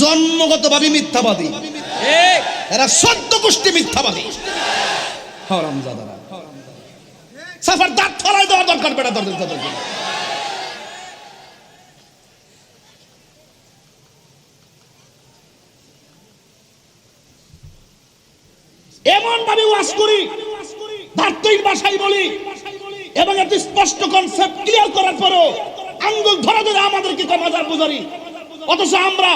জন্মগতভাবে মিথ্যাবাদী, এরা 14 গোষ্ঠী মিথ্যাবাদী। হারামজাদারা সাফার দাঁত ফলাই দেওয়ার দরকার বেটা তাদের। এমন ভাবে ওয়াজ করি, দার্থিক ভাষায় বলি এবং এত স্পষ্ট কনসেপ্ট ক্লিয়ার করার পরও আঙ্গুল ধরে ধরে আমাদেরকে মাজার বুঝারি, অথচ আমরা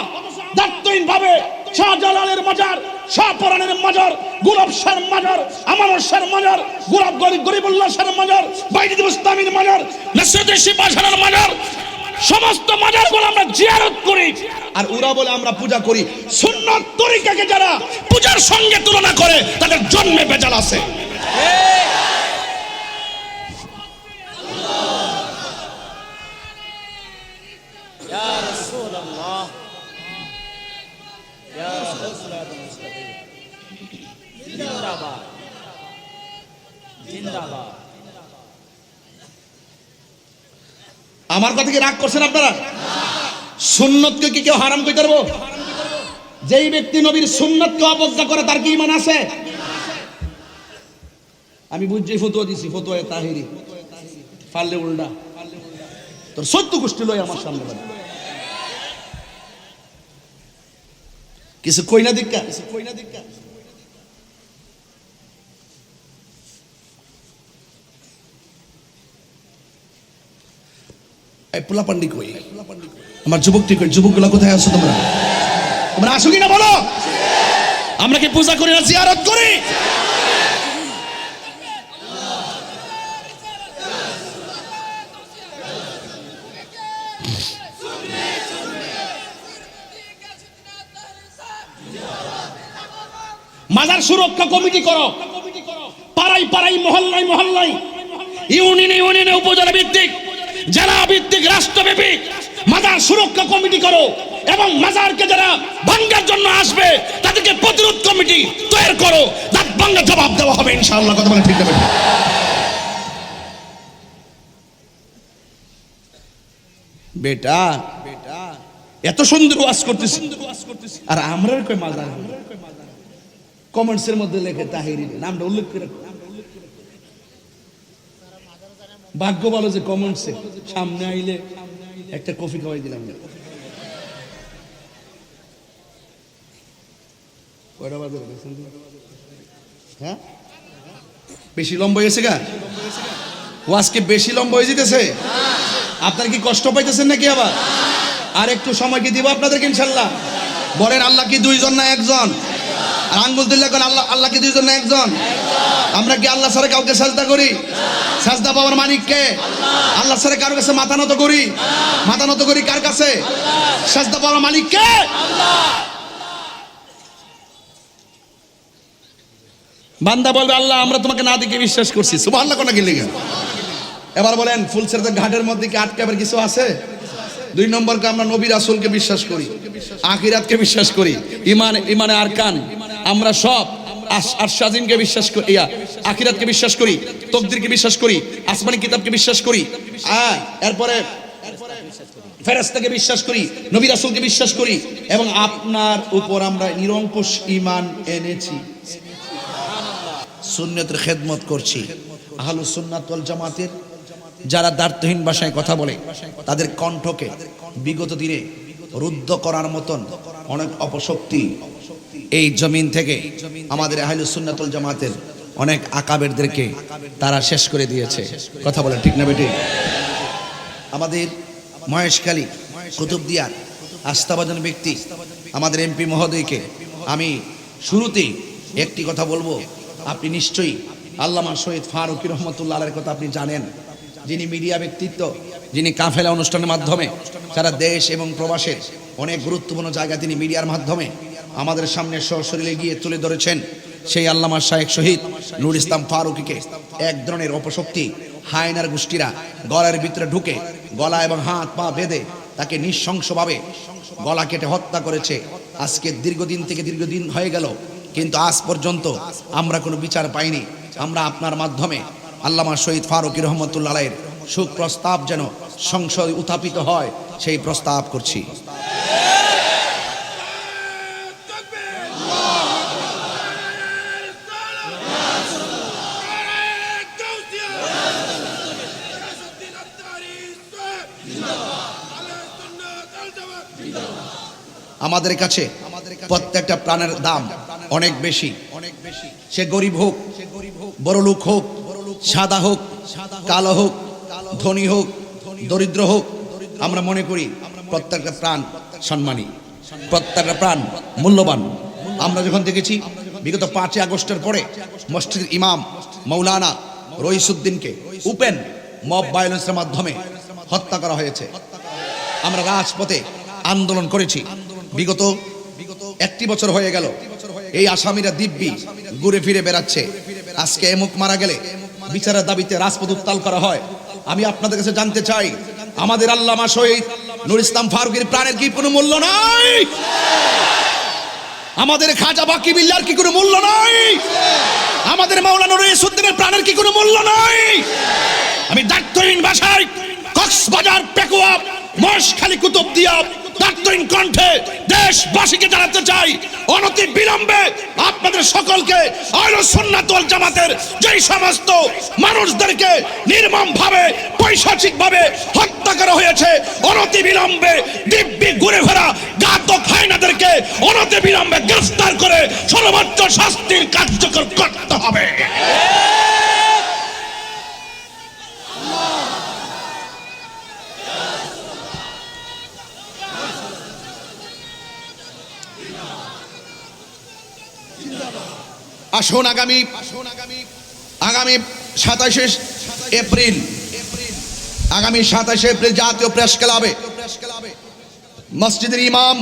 দার্থিক ভাবে শাহজালালের মাজার, শাহপরানের মাজার, গোলাপ শাহর মাজার, আমানত শাহর মাজার, গোলাপ গরিবুল্লাহ শাহর মাজার, বাইজিদ বুস্তামির মাজার, নসরুদ্দিন শিপা শাহর মাজার, সমস্ত মাজারগুলো আমরা জিয়ারত করি। আর ওরা বলে আমরা পূজা করি। সুন্নাত তরিকাকে যারা পূজার সঙ্গে তুলনা করে তাদের জন্মে বেজাল আছে। ইয়া রাসূলুল্লাহ, ইয়া রাসূলুল্লাহ, জিন্দাবাদ, জিন্দাবাদ। আমার কথা কি রাগ করছেন আপনারা? সুন্নতকে কি কেউ হারাম কইতে পারবো? যেই ব্যক্তি নবীর সুন্নতকে অবজ্ঞা করে তার কি ঈমান আছে? আমি বুঝছি ফতোয়া দিছি, ফতোয়া তাহিরি ফাললে উল্টা তোর 14 গোষ্ঠী লই আমার সামনে বাড়ি কিছু কই না দিক্কা, কিছু কই না দিক্কা। পোলা পান্ডি কই, আমার যুবকটি কই, যুবকগুলা কোথায় আছো তোমরা? তোমরা আসো কিনা বলো? আমরা কি পূজা করি না জিয়ারত করি? মাজার সুরক্ষা কমিটি করো, পাড়ায় পাড়ায়, মহল্লায় মহল্লায়, ইউনিয়নে ইউনিয়নে, উপজেলা ভিত্তিক, জেলা ভিত্তিক, রাষ্ট্রব্যাপী মাজার সুরক্ষা কমিটি করো এবং মাজারকে যারা ভাঙ্গার জন্য আসবে তাদেরকে প্রতিরোধ কমিটি তৈরি করো। দাঁত ভাঙ্গা জবাব দেওয়া হবে ইনশাআল্লাহ। কথা বলে ঠিক না? বেটা বেটা এত সুন্দর ওয়াজ করতেছি আর আমরা কই মাজার কমেন্টসের মধ্যে লেখে তাহিরি নামটা উল্লেখ করে। ভাগ্য ভালো যে কমেন্টসে সামনে আইলে একটা কফি খাওয়াই দিলাম। হ্যাঁ, বেশি লম্বা হয়েছে গা ওয়াজকে, বেশি লম্বা হয়ে যেতেছে। আপনার কি কষ্ট পাইতেছেন নাকি? আবার আর একটু সময় কি দিব আপনাদেরকে ইনশাল্লাহ? বলেন আল্লাহ কি দুইজন না একজন? আর আঙ্গুল দিল্লা করেন আল্লাহ, আল্লাহ কি দুইজন না একজন? আমরা কি আল্লাহ ছাড়া কাউকে সাজদা করি? সাজদা পাওয়ার মালিক কে? আল্লাহ ছাড়া কারোর কাছে মাথা নত করি? মাথা নত করি কার কাছে? সাজদা পাওয়ার মালিক কে? বান্দা বলবে আল্লাহ আমরা তোমাকে না দেখে বিশ্বাস করছি। সুবহানাল্লাহ কোন কি লিখে? এবার বলেন ফুলছড়িতে ঘাটের মধ্যে কি আটকাবার কিছু আছে? 2 নম্বরকে আমরা নবী রাসূলকে বিশ্বাস করি, আখিরাতকে বিশ্বাস করি, ইমানে আরকান আমরা সব আরশাজিনকে বিশ্বাস করি, আখিরাতকে বিশ্বাস করি, তাকদীরকে বিশ্বাস করি, আসমানি কিতাবকে বিশ্বাস করি, এরপরে ফেরেশতাকে বিশ্বাস করি, নবী রাসূলকে বিশ্বাস করি এবং আপনার উপর আমরা নিরঙ্কুশ ঈমান এনেছি। সুন্নতের খেদমত করছি। আহলুস সুন্নাত ওয়াল জামাতের যারা দ্বার্থহীন ভাষায় কথা বলে তাদের কণ্ঠকে বিগত দিনে রুদ্ধ করার মতন অনেক অপশক্তি এই জমিন থেকে আমাদের আহলুস সুন্নাত ওয়াল জামাতের অনেক আকাবেরদেরকে তারা শেষ করে দিয়েছে। কথা বলে ঠিক না বেটি? আমাদের মহেশখালী কুতুবদিয়ার আস্থাভাজন ব্যক্তি আমাদের এমপি মহোদয়কে আমি শুরুতেই একটি কথা বলবো। আপনি নিশ্চয়ই আল্লামা শহীদ ফারুকী রহমতুল্লাহ আলাইহির কথা আপনি জানেন, যিনি মিডিয়া ব্যক্তিত্ব, যিনি কাফেলা অনুষ্ঠানের মাধ্যমে সারা দেশ এবং প্রবাসের অনেক গুরুত্বপূর্ণ জায়গা তিনি মিডিয়ার মাধ্যমে আমাদের সামনে সশরীরে গিয়ে তুলে ধরেছেন। সেই আল্লামা শায়েখ শহীদ নুরুল ইসলাম ফারুকীকে এক ধরনের অপশক্তি হায়নার গোষ্ঠীরা গলার ভিতরে ঢুকে গলা এবং হাত পা বেঁধে তাকে নৃশংসভাবে গলা কেটে হত্যা করেছে। আজকে দীর্ঘদিন হয়ে গেল, কিন্তু আজ পর্যন্ত আমরা কোনো বিচার পাইনি। আমরা আপনার মাধ্যমে আল্লামা শহীদ ফারুকী রহমতুল্লাহ আলাইহির সুপ্রস্তাব যেন সংসদে উত্থাপিত হয় সেই প্রস্তাব করছি। আমাদের কাছে প্রত্যেকটা প্রাণের দাম অনেক বেশি। সে গরিব হোক, বড়লোক হোক, সাদা হোক, কালো হোক, ধনী হোক, দরিদ্র হোক, আমরা মনে করি প্রত্যেকটা প্রাণ সম্মানী, প্রত্যেকটা প্রাণ মূল্যবান। আমরা যখন দেখেছি বিগত 5ই আগস্টের পরে মসজিদের ইমাম মৌলানা রইসুদ্দিনকে ওপেন মব ভায়োলেন্সের মাধ্যমে হত্যা করা হয়েছে, আমরা রাজপথে আন্দোলন করেছি। বিগত 1 বছর হয়ে গেল এই আসামিরা দিব্যি ঘুরে ফিরে বেড়াচ্ছে। আজকে এমুক মারা গেলে বিচারের দাবিতে রাজপথ উত্তাল করা হয়। আমি আপনাদের কাছে জানতে চাই, আমাদের আল্লামা শহীদ নূর ইসলাম ফারুকীর প্রাণের কি কোনো মূল্য নাই? আমাদের খাজা বাকি বিল্লার কি কোনো মূল্য নাই? আমাদের মাওলানা রইসুদ্দিনের প্রাণের কি কোনো মূল্য নাই? আমি দায়িত্বহীন ভাষায় কক্সবাজার, পেকুয়া, মহেশখালী, কুতুবদিয়া দায়িত্বহীন কণ্ঠে দেশবাসীকে জানাতে চাই, অনতি বিলম্বে আপনাদের সকলকে আহলে সুন্নাত ওয়াল জামাতের যেই সমস্ত মানুষদেরকে নির্মমভাবে পৈশাচিকভাবে হত্যা করা হয়েছে, অনতি বিলম্বে দিব্যি ঘুরে ফেরা ঘাতক হায়নাদেরকে অনতি বিলম্বে গ্রেফতার করে সর্বোচ্চ শাস্তির কার্যকর করতে হবে। আসুন আগামী 27 এপ্রিল জাতীয় প্রেস ক্লাবে মসজিদের ইমাম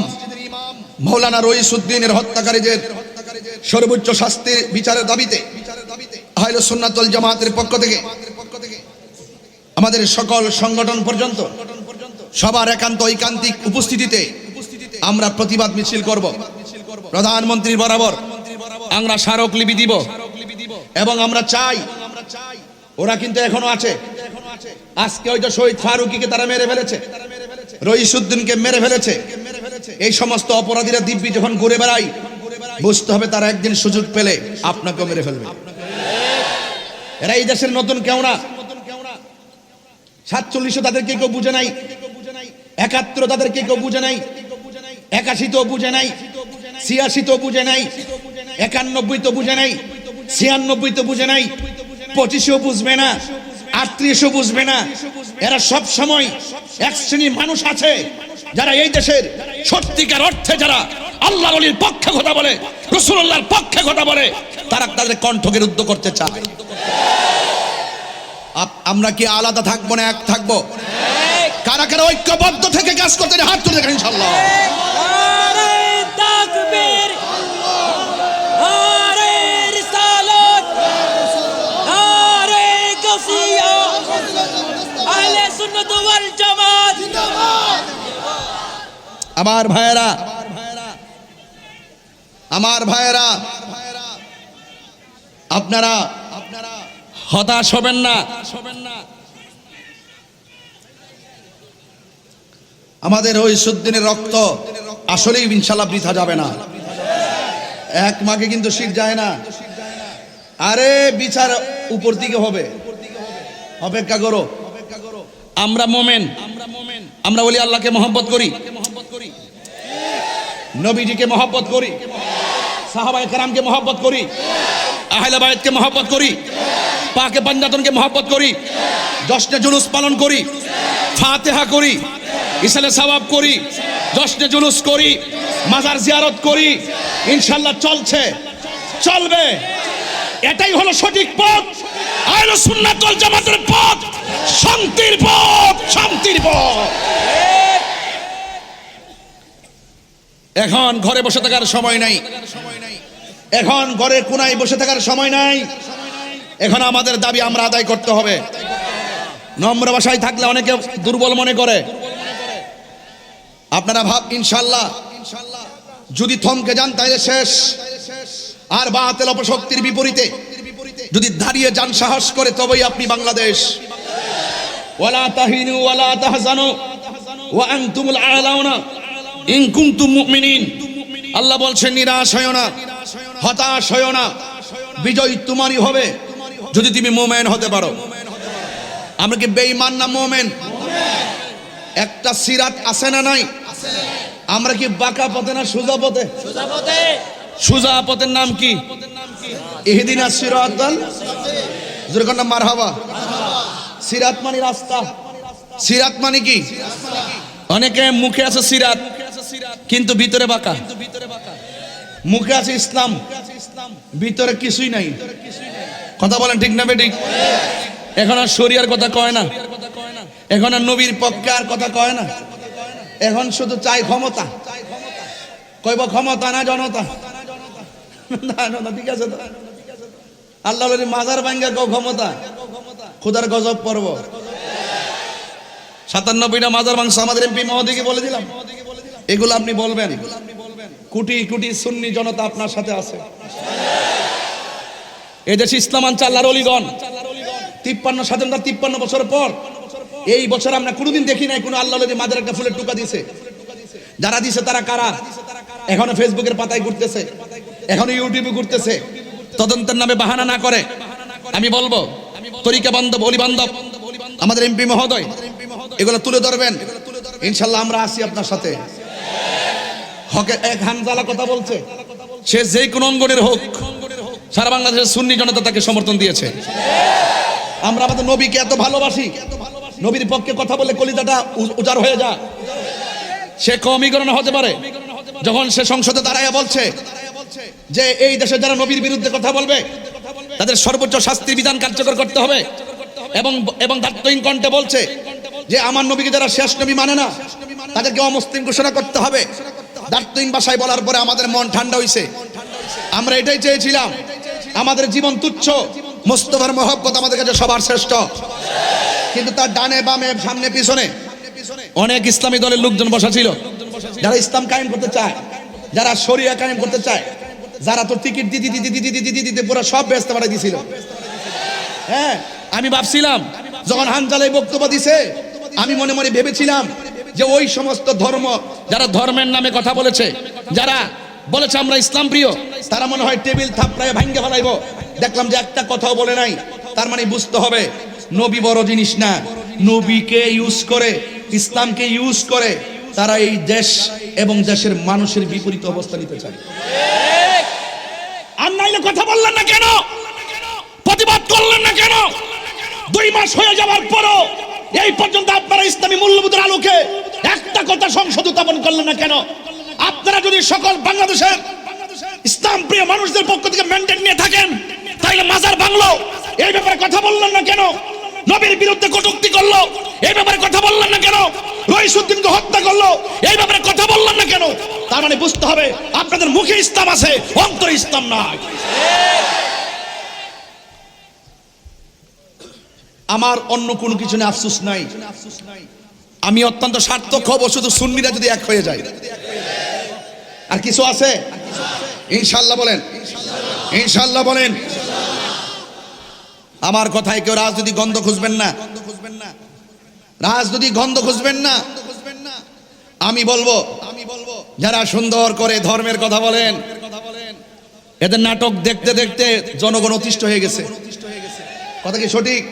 মৌলানা রইসুদ্দিনের হত্যাকারীদের সর্বোচ্চ শাস্তির বিচারের দাবিতে আহলে সুন্নাত ওয়াল জামাতের পক্ষ থেকে আমাদের সকল সংগঠন পর্যন্ত সবার একান্ত ঐকান্তিক উপস্থিতিতে আমরা প্রতিবাদ মিছিল করব। প্রধানমন্ত্রীর বরাবর আমরা স্মারকলিপি দিব এবং আমরা চাই, ওরা কিন্তু এখনো আছে, আজকে হয়তো শহীদ ফারুকীকে তারা মেরে ফেলেছে, রইসুদ্দিনকে মেরে ফেলেছে, এই সমস্ত অপরাধীরা দিব্যি যখন ঘুরে বেড়ায় বুঝতে হবে তারা একদিন সুযোগ পেলে আপনাকেও মেরে ফেলবে। এরা এই দেশের নতুন কেউ না। 47 তাদেরকে কেউ বুঝে নাই, 71 তাদেরকে কেউ বুঝে নাই, 81 তো বুঝে নাই, 86 তো বুঝে নাই, 91 তো বুঝে নাই, 96 তো বুঝে নাই, 25ও বুঝবে না, 38ও বুঝবে না। এরা সব সময় এক শ্রেণীর মানুষ আছে যারা এই দেশের সত্যিকার অর্থে যারা আল্লাহর ওলির পক্ষে কথা বলে, রাসূলুল্লাহর পক্ষে কথা বলে, তারা তাদের কণ্ঠকে রুদ্ধ করতে চায়। আমরা কি আলাদা থাকবো না এক থাকবো? কারা কারা ঐক্যবদ্ধ থেকে কাজ করতে হাত তুলে দেখেন ইনশাআল্লাহ। আমার ভাইয়েরা আপনারা হতাশ হবেন না। আমাদের রইসুদ্দিনের রক্ত আসলেই ইনশাআল্লাহ বৃথা যাবে না। এক মাকে কিন্তু শির যায় না। আরে বিচার উপর দিকে হবে, অপেক্ষা করো। আমরা মোমেন, আমরা বলি আল্লাহকে মহব্বত করি, নবীজিকে মহব্বত করি, সাহাবায়ে কেরামকে মহব্বত করি, আহলে বাইতকে মহব্বত করি, পাকে পাঞ্জাতনকে মহব্বত করি, জশ্নে জুলুস পালন করি, ফাতিহা করি, ইসালে সওয়াব করি, জশ্নে জুলুস করি, মাজার জিয়ারত করি। ইনশাআল্লাহ চলছে, চলবে। এটাই হলো সঠিক পথ, আহলে সুন্নাত ওয়াল জামাতের পথ, শান্তির পথ, শান্তির পথ। এখন ঘরে বসে থাকার সময় নাই, এখন ঘরের কোনায় বসে থাকার সময় নাই। এখন আমাদের দাবি আমরা আদায় করতে হবে। নম্র ভাষায় থাকলে অনেকে দুর্বল মনে করে। আপনারা ভাব ইনশাআল্লাহ যদি থমকে যান তাহলে শেষ। আর বাতিল অপশক্তির বিপরীতে যদি দাঁড়িয়ে যান সাহস করে, তবেই আপনি বাংলাদেশ। ওয়ালা তাহিনু ওয়ালা তাহজানু ওয়া আনতুমুল আ'লাউনা ইন কুনতুম মুমিনিন। আল্লাহ বলছেন নিরাশ হয়ো না, হতাশ হয়ো না, বিজয় তোমারই হবে যদি তুমি মুমিন হতে পারো। আমরা কি বেঈমান না মুমিন? একটা সিরাত আছে না নাই? আমরা কি বাঁকা পথে না সোজা পথে? সোজা পথে। সোজা পথের নাম কি? ইহদিনাস সিরাতাল, জোরে কোন মারহাবা। সিরাত মানে রাস্তা। সিরাত মানে কি? অনেকে মুখে আছে সিরাত কিন্তু ভিতরে বাঁকা। মুখে আছে ইসলাম, ভিতরে কিছুই নাই। কথা বলেন ঠিক না বেঠিক? এখন আর শরিয়ার কথা কয় না, এখন আর নবীর পক্ষে আর কথা কয় না, এখন শুধু চাই ক্ষমতা। কইব ক্ষমতা না জনতা। না, ঠিক আছে তো। আল্লাহ মাজার ভাঙ্গা কও ক্ষমতা, খুদার গজব পর্ব। 97টা মাজার ভাঙছে আমাদের এমপি মহোদয়কে বলে দিলাম। এগুলো আপনি বলবেন, কোটি কোটি সুন্নি জনতা আপনার সাথে আছে। এদেশে ইসলাম আনছে আল্লাহর ওলিগণ। 53 স্বাধীনতা 53 বছর পর এই বছর আমরা কোনোদিন দেখি নাই কোনো আল্লাহর ওলি মাজারে একটা ফুলের টুকা দিছে। যারা দিছে তারা কারা? এখনো ফেসবুকের পাতায় ঘুরতেছে, এখনো ইউটিউবে ঘুরতেছে। তদন্তের নামে বাহানা না করে আমি বলবো, তরিকা বান্ধব, অলি বান্ধব আমাদের এমপি মহোদয় এগুলো তুলে ধরবেন। ইনশাল্লাহ আমরা আছি আপনার সাথে। হকের এক হানজালা কথা বলছে, সে যে কোন অঙ্গনের হোক, সারা বাংলাদেশের সুন্নি জনতা তাকে সমর্থন দিয়েছে। আমরা আমাদের নবীকে এত ভালোবাসি, নবীর পক্ষে কথা বলে কলিজাটা উজাড় হয়ে যায়। সে কওমি গণনা হতে পারে যখন সে সংসদে দাঁড়ায় বলছে যে এই দেশে যারা নবীর বিরুদ্ধে কথা বলবে তাদের সর্বোচ্চ শাস্তির বিধান কার্যকর করতে হবে, এবং দায়িত্বহীন কণ্ঠে বলছে যে আমার নবীকে যারা শেষ নবী মানে না তাদেরকে অমুসলিম ঘোষণা করতে হবে। দায়িত্বহীন ভাষায় বলার পরে আমাদের মন ঠান্ডা হইছে। আমরা এটাই চেয়েছিলাম, আমাদের জীবন তুচ্ছ, মুস্তাফার মহব্বত আমাদের কাছে সবার শ্রেষ্ঠ। কিন্তু তার ডানে বামে সামনে পিছনে অনেক ইসলামী দলের লোকজন বসা ছিল, যারা ইসলাম কায়েম করতে চায়, যারা শরিয়া কায়েম করতে চায়, যারা তো টিকিট দিতে পুরো সব ব্যস্ত বাড়াই দিছিল। হ্যাঁ, আমি ভাবছিলাম যখন হানজালাই বক্তব্য দিছে, আমি মনে মনে ভেবেছিলাম যে ওই সমস্ত ধর্ম যারা ধর্মের নামে কথা বলেছে, যারা বলেছে আমরা ইসলাম প্রিয়, তারা মনে হয় টেবিল থাপড়ায় ভাঙ্গে ফেলাইব। দেখলাম যে একটা কথাও বলে নাই। তার মানে বুঝতে হবে নবী বড় জিনিস না, নবীকে ইউজ করে, ইসলামকে ইউজ করে তারা এই দেশ এবং দেশের মানুষের বিপরীত অবস্থা নিতে চায়। আর নাইলে কথা বললেন না কেন? প্রতিবাদ করলেন না কেন? 2 মাস হয়ে যাওয়ার পরও এই পর্যন্ত আপনারা ইসলামী মূল্যবোধের আলোকে একটা কথা সংসদ উত্থাপন করলেন না কেন? আপনারা যদি সকল বাংলাদেশের ইসলাম প্রিয় মানুষদের পক্ষ থেকে ম্যান্ডেট নিয়ে থাকেন, তাহলে মাজার ভাঙলো এই ব্যাপারে কথা বললেন না কেন? নবীর বিরুদ্ধে কটূক্তি করলো এই ব্যাপারে কথা বললেন না কেন? রইসুদ্দিনকে হত্যা করলো এই ব্যাপারে কথা বললেন না কেন? তার মানে বুঝতে হবে আপনাদের মুখে ইসলাম আছে, অন্তরে ইসলাম নাই। আমার অন্য কোনো কিছু নিয়ে আফসোস নাই। আমি অত্যন্ত সার্থক হব শুধু সুন্নিরা যদি এক হয়ে যায়। আর কিছু আছে? ইনশাআল্লাহ বলেন, ইনশাআল্লাহ বলেন। আমার কথায় কেউ রাজনৈতিক গন্ধ খুঁজবেন না, রাজনৈতিক গন্ধ খুঁজবেন না। আমি বলবো যারা সুন্দর করে ধর্মের কথা বলেন, এদের নাটক দেখতে দেখতে জনগণ অতিষ্ঠ হয়ে গেছে। কথা কি সঠিক?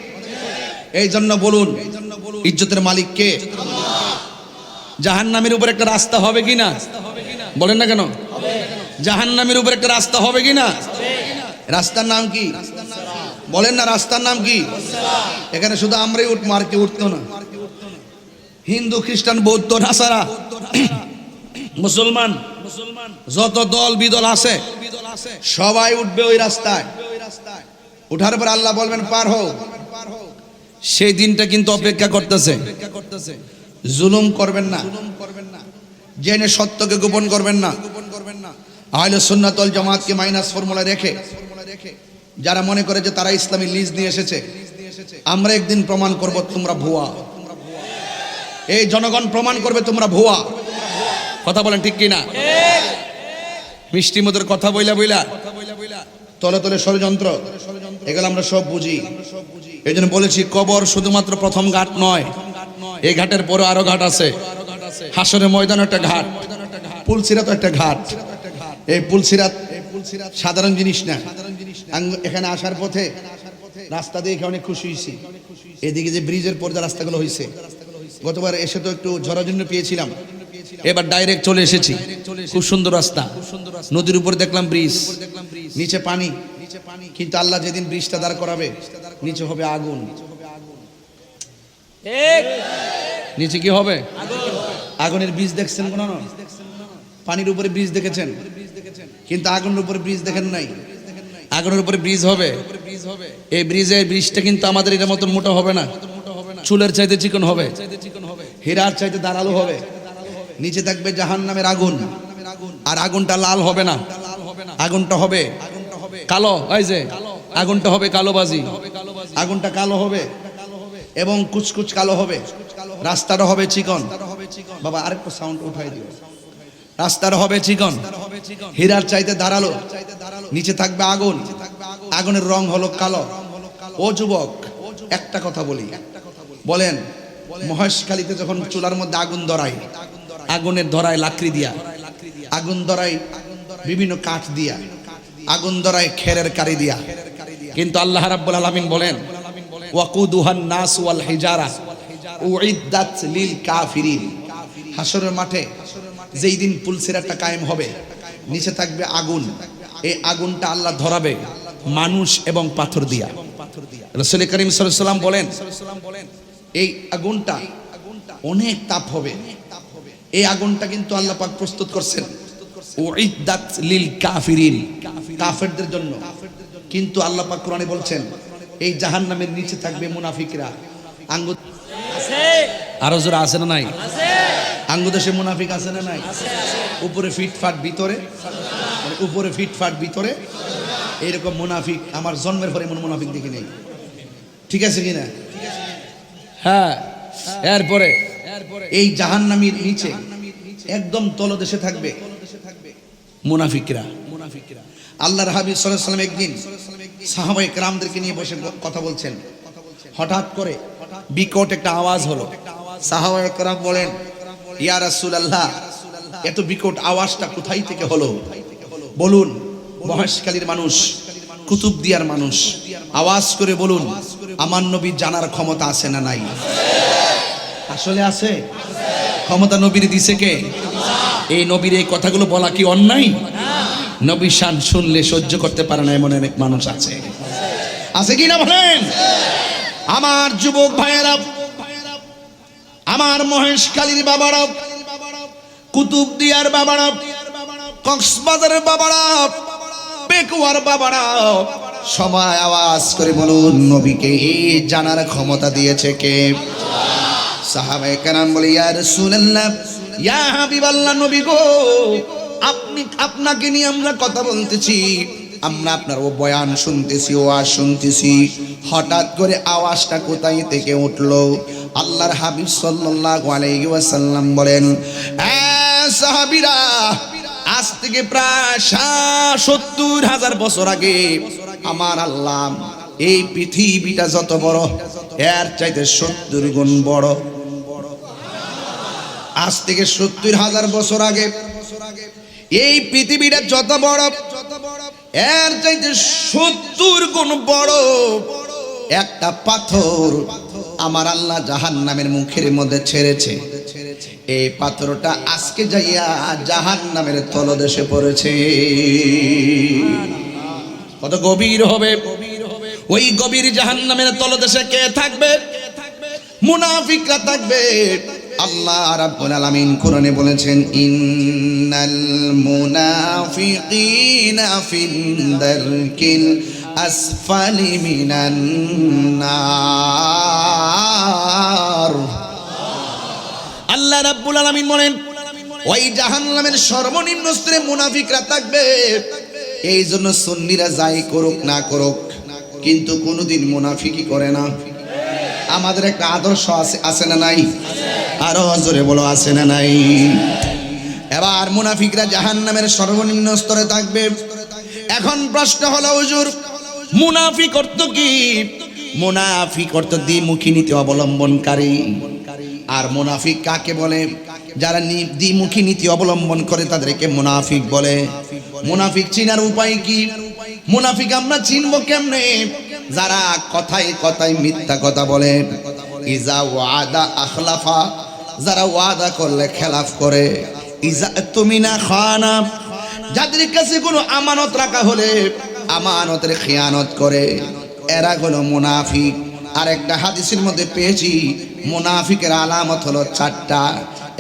এই জন্য বলুন, ইজ্জতের মালিক কে? জাহান্নামের উপর একটা রাস্তা হবে কিনা বলেন না কেন? জাহান্নামের উপর একটা রাস্তা হবে কিনা? রাস্তার নাম কি বলেন না? রাস্তার নাম কি? এখানে শুধু আমরাই উঠবো, আর কেউ উঠতো না। হিন্দু, খ্রিস্টান, বৌদ্ধ, নাসারা, মুসলমান, যত দল বিদল আছে সবাই উঠবে ওই রাস্তায়। উঠার পর আল্লাহ বলবেন পার হও। সেই দিনটা কিন্তু অপেক্ষা করতেছে। জুলুম করবেন না, জেনে সত্যকে গোপন করবেন না। আহলে সুন্নাত ওয়াল জামাতকে মাইনাস ফর্মুলা রেখে যারা মনে করে যে তারা ইসলামী লিজ নিয়ে এসেছে, আমরা একদিন প্রমাণ করব তোমরা ভুয়া। এই জনগণ প্রমাণ করবে তোমরা ভুয়া। কথা বলেন ঠিক কিনা? মিষ্টি মধুর কথা বইলা বইলা তলে তলে ষড়যন্ত্র, এগুলো আমরা সব বুঝি। এই জন্য বলেছি কবর শুধুমাত্র প্রথম ঘাট নয়, এই ঘাটের পরে আরো ঘাট আছে। হাসরের ময়দান একটা ঘাট, পুলসিরাত একটা ঘাট। এই পুলসিরাত সাধারণ জিনিস না। এখানে আসার পথে রাস্তা দেখে অনেক খুশি হয়েছি। এদিকে যে ব্রিজের পর যে রাস্তাগুলো হয়েছে, গতবার এসে তো একটু ঝড়ের জন্য পেয়েছিলাম। এবার ডাইরেক্ট চলে এসেছি। খুব সুন্দর রাস্তা, নদীর উপরে দেখলাম ব্রিজ, নিচে পানি। কিন্তু আল্লাহ যেদিন ব্রিজটা দাঁড় করাবে, নিচে হবে আগুন। ঠিক নিচে কি হবে? আগুনের বীজ দেখছেন কোন? পানির উপরে ব্রিজ দেখেছেন, কিন্তু আগুনের উপরে ব্রিজ দেখেন নাই। আগুনের উপরে ব্রিজ হবে। এই ব্রিজটা কিন্তু আমাদের এর মতন মোটা হবে না, চুলের চাইতে চিকন হবে, হীরার চাইতে ধারালো হবে। নিচে থাকবে জাহান্নামের আগুন, আর আগুনটা লাল হবে না, আগুনটা হবে কালো। এই যে আগুনটা হবে কালোবাজি, আগুনটা কালো হবে এবং কুচকুচ কালো হবে। রাস্তাটা হবে চিকন। বাবা আরেকটু সাউন্ড উঠাই দিও। রাস্তাটা হবে চিকন, হীরার চাইতে ধারালো, নিচে থাকবে আগুন, আগুনের রং হলো কালো। ও যুবক, একটা কথা বলি, বলেন মহেশখালীতে যখন চুলার মধ্যে আগুন ধরায়, আগুনের ধরায় লাকড়ি দিয়া, আগুন ধরায় বিভিন্ন কাঠ দিয়া, আগুন ধরায় খেরের কারি দিয়া, কিন্তু আল্লাহ রাব্বুল আলামিন বলেন ওয়াকুদুহান নাস ওয়াল হিজারা উইদ্দাত লিল কাফিরিন। হাসরের মাঠে যেই দিন পুলসিরাতটা কায়েম হবে, নিচে থাকবে আগুন, এই আগুনটা আল্লাহ ধরাবে মানুষ এবং পাথর দিয়া। রাসূল করিম সাল্লাল্লাহু আলাইহি ওয়াসাল্লাম বলেন এই আগুনটা অনেক তাপ হবে। এই আগুনটা কিন্তু আল্লাহ পাক প্রস্তুত করছেন উইদ্দাত লিল কাফিরিন, কাফেরদের জন্য। কিন্তু আল্লাহ পাক কোরআনে বলছেন এই জাহান্নামের নিচে থাকবে মুনাফিকরা। আঙ্গু আছে, আরো জোরে আছে না নাই? আছে, আঙ্গু দেশে মুনাফিক আছে না নাই? উপরে ফিটফাট ভিতরে, মানে উপরে ফিটফাট ভিতরে এইরকম মুনাফিক আমার জন্মের পরে এমন মুনাফিক দেখি নেই। ঠিক আছে কিনা? হ্যাঁ। এরপরে এই জাহান্নামীর নিচে একদম তলদেশে থাকবে মুনাফিকরা। আল্লাহর হাবিব সাল্লাল্লাহু আলাইহি ওয়াসাল্লাম একদিন সাহাবায়ে কেরামদেরকে নিয়ে বসে কথা বলছেন। হঠাৎ করে বিকট একটা আওয়াজ হলো। সাহাবায়ে কেরাম বলেন ইয়া রাসূলুল্লাহ, এত বিকট আওয়াজটা কোথায় থেকে হলো? বলুন, মহেশখালীর মানুষ, কুতুবদিয়ার মানুষ, আওয়াজ করে বলুন আমার নবী জানার ক্ষমতা আছে না নাই? আসলে আছে। ক্ষমতা নবীর দিছে কে? এই নবীর এই কথাগুলো বলা কি অন্যায়? নবী শান শুনলে সহ্য করতে পারে না এমন অনেক মানুষ আছে। আছে কি না বলেন? আমার যুবক ভাইয়েরা, আমার মহেশখালীর বাবারা, কুতুবদিয়ার বাবারা, কক্সবাজারের বাবারা, পেকুয়ার বাবারা, সবাই আওয়াজ করে বলুন নবীকে এই জানার ক্ষমতা দিয়েছে কে? সাহাবায়ে কেরাম বলে ইয়া রাসূলুল্লাহ, ইয়া হাবিবাল্লাহ, নবী গো, আপনাকে নিয়ে আমরা কথা বলতেছি, আমরা আপনার ও বয়ান শুনতেছি, ওয়াজ শুনতেছি। হঠাৎ করে আওয়াজটা কোথায় থেকে উঠলো? আল্লাহর হাবিব সাল্লাল্লাহু আলাইহি ওয়াসাল্লাম বলেন সাহাবীরা, আজ থেকে প্রায় ৭০,০০০ বছর আগে আমার আল্লাহ এই পৃথিবীটা যত বড় এর চাইতে ৭০ গুণ বড়। আজ থেকে ৭০,০০০ বছর আগে এই পৃথিবীটা যত বড় এর চাইতে ৭০ গুণ বড় একটা পাথর আমার আল্লাহ জাহান্নামের মুখের মধ্যে ছেড়েছে। এই পাথরটা আজকে যাইয়া জাহান্নামের তলদেশে পড়েছে। কত গভীর হবে? ওই গভীর জাহান্নামের তলদেশে কে থাকবে? মুনাফিকরা থাকবে। আল্লাহ রাব্বুল আলামিন কোরআনে বলেছেন ইন্নাল মুনাফিকিনা ফিন দারকিল আসফালি মিনান নার। আল্লাহ রাব্বুল আলামিন বলেন ওই জাহান্নামের সর্বনিম্ন স্তরে মুনাফিকরা থাকবে। এই জন্য সুন্নিরা যাই করুক না করুক কিন্তু কোনোদিন মুনাফিকি করে না। আমাদের একটা আদর্শ আছে না নাই? আরো জোরে বলো আছে না নাই? এবার মুনাফিকরা জাহান্নামের সর্বনিম্ন স্তরে থাকবে। এখন প্রশ্ন হলো হুজুর মুনাফিক অর্থ কি? মুনাফিক অর্থ দ্বিমুখী নীতি অবলম্বনকারী। আর মুনাফিক কাকে বলে? যারা দ্বিমুখী নীতি অবলম্বন করে তাদেরকে মুনাফিক বলে। মুনাফিক চিনার উপায় কি? মুনাফিক আমরা চিনব কেমনে? যারা কথায় কথায় মিথ্যা কথা বলে, ইজা ওয়াদা আখলাফা যারা ওয়াদা করলে খেলাফ করে, ইজা তুমিনা খানা, যাদের কাছে কোনো আমানত রাখা হলে আমানতের খেয়ানত করে, এরা হলো মুনাফিক। আর একটা হাদিসের মধ্যে পেয়েছি মুনাফিকের আলামত হলো 4টা।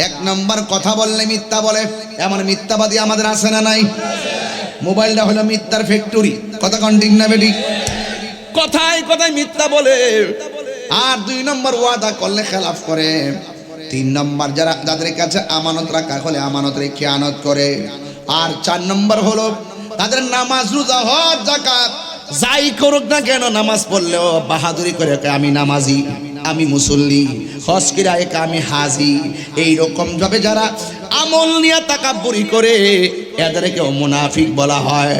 1 নম্বর, কথা বললে মিথ্যা বলে। এমন মিথ্যাবাদী আমাদের আছে না নাই? মোবাইলটা হলো মিথ্যার ফ্যাক্টরি, কথা কোন ঠিক না বেঠিক? কথায় কথায় মিথ্যা বলে। আর 2 নম্বর, ওয়াদা করলে খেলাফ করে। 3 নম্বর, যাদের কাছে আমানত রাখা হলে আমানতের খেয়ানত করে। আর 4 নম্বর হলো তাদের নামাজ, রোজা, হজ, যাকাত যাই করুক না কেন, নামাজ পড়লেও বাহাদুরি করে আমি নামাজি, আমি মুসল্লি, হজ করে আমি হাজি। এইরকম ভাবে যারা আমল নিয়ে তাকাব্বুরি করে, এদেরকেও মুনাফিক বলা হয়।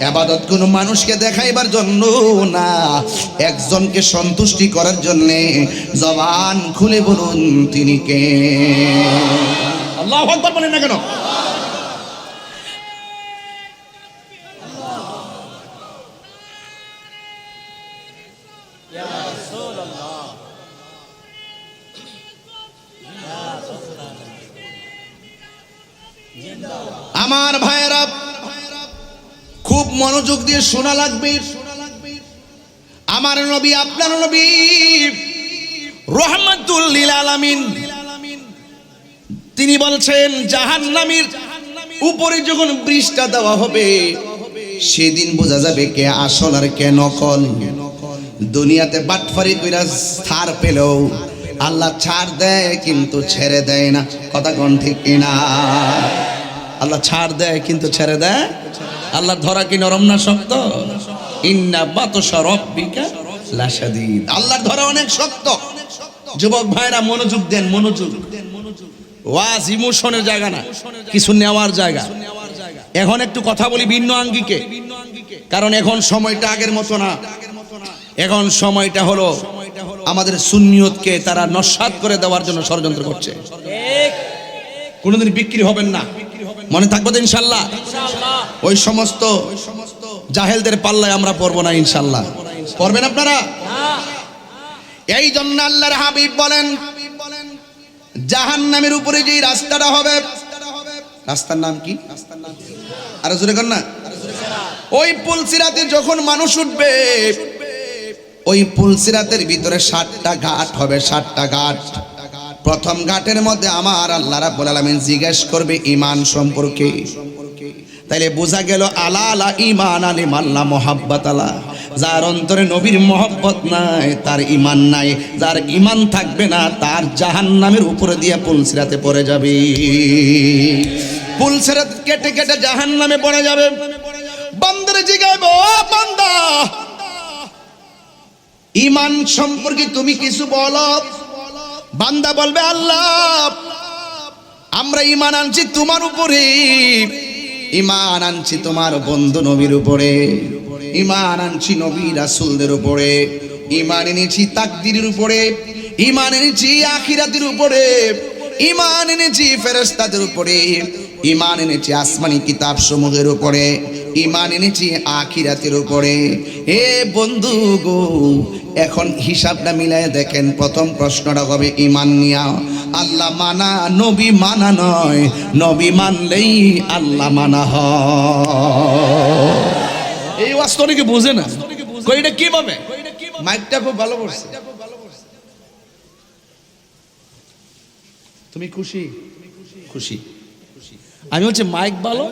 ইবাদত কোনো মানুষকে দেখাইবার জন্য না, একজনকে সন্তুষ্টি করার জন্য। জবান খুলে বলুন তিনি কে? আল্লাহু আকবার বলেন না কেন? ইয়া রাসূলুল্লাহ। আমার ভাইয়েরা, খুব মনোযোগ দিয়ে শোনা লাগবে। আমার নবী, আপনার নবী রাহমাতুল লিল আলামিন, তিনি বলছেন জাহান্নামীর উপরে যখন বৃষ্টি দেওয়া হবে, সেদিন বোঝা যাবে কে আসল আর কে নকল। দুনিয়াতে বাটফারি কইরা ছাড় পেলেও আল্লাহ ছাড় দেয় কিন্তু ছেড়ে দেয় না, কথা কোন ঠিক কিনা? আল্লাহ ছাড় দেয় কিন্তু ছেড়ে দেয়। আল্লাহ ধরা কি নরম না শক্ত? ইন্না বাতশা রাব্বিকা লাশাদীদ। আল্লাহর ধরা অনেক শক্ত। যুবক ভাইরা মনোযোগ দেন, মনোযোগ। ওয়াজ ইমোশনের জায়গা না, কিছু নেওয়ার জায়গা। এখন একটু কথা বলি ভিন্ন আঙ্গিকে, কারণ এখন সময়টা আগের মতো না। এখন সময়টা হলো আমাদের সুন্নিয়তকে তারা নস্যাৎ করে দেওয়ার জন্য ষড়যন্ত্র করছে। ঠিক। কোনোদিন বিক্রি হবেন না, মনে থাকবো তো ইনশাল্লাহ। ইনশাআল্লাহ। ওই সমস্ত জাহেলদের পাল্লায় আমরা পড়বো না ইনশাল্লাহ। পড়বেন আপনারা? হ্যাঁ। এই জন্য আল্লাহর হাবিব বলেন, জাহান্নামের উপরে যেই রাস্তাটা হবে, রাস্তার নাম কি? আরো জোরে কর না। ওই পুলসিরাতে যখন মানুষ উঠবে, ওই পুলসিরাতের ভিতরে 7টা ঘাট হবে, 7টা ঘাট। প্রথম ঘাটের মধ্যে আমার আল্লাহ রাব্বুল আলামিন জিজ্ঞেস করবে ঈমান সম্পর্কে। তাইলে বোঝা গেল আলা আলা ঈমান আলী মাল্লা মুহাব্বাত আলা, যার অন্তরে নবীর মহব্বত নাই তার ঈমান নাই। যার ঈমান থাকবে না তার জাহান্নামের উপরে দিয়ে পুলসিরাতে পড়ে যাবে। পুলসিরাত কেটে কেটে জাহান্নামে পড়ে যাবে। বান্দারে জিগাইবো, ও বান্দা, ঈমান সম্পর্কে তুমি কিছু বলো। বান্দা বলবে, আল্লাহ আমরা ঈমান আনছি তোমার উপরে, ঈমান আনছি তোমার বন্ধু নবীর উপরে, ঈমান আনছি নবী রাসূলদের উপরে, ঈমান এনেছি তাকদীরের উপরে, ঈমান এনেছি আখিরাতের উপরে, ঈমান এনেছি ফেরেশতাদের উপরে, ঈমান এনেছি আসমানি কিতাব সমূহের উপরে, ঈমান এনেছি আখিরাতের উপরে। হে বন্ধু গো, এখন হিসাবটা মিলায় দেখেন। প্রথম প্রশ্নটা হবে ঈমান নিয়া। আল্লাহ মানা নবী মানা নয়, নবী মানলেই আল্লাহ মানা হয়। এই ওয়াজটা অনেকে বোঝে না, কই এটা কিভাবে? মাইকটা খুব ভালো পড়ছে। তুমি খুশি? খুশি। আমি হচ্ছে মাইক ভালো,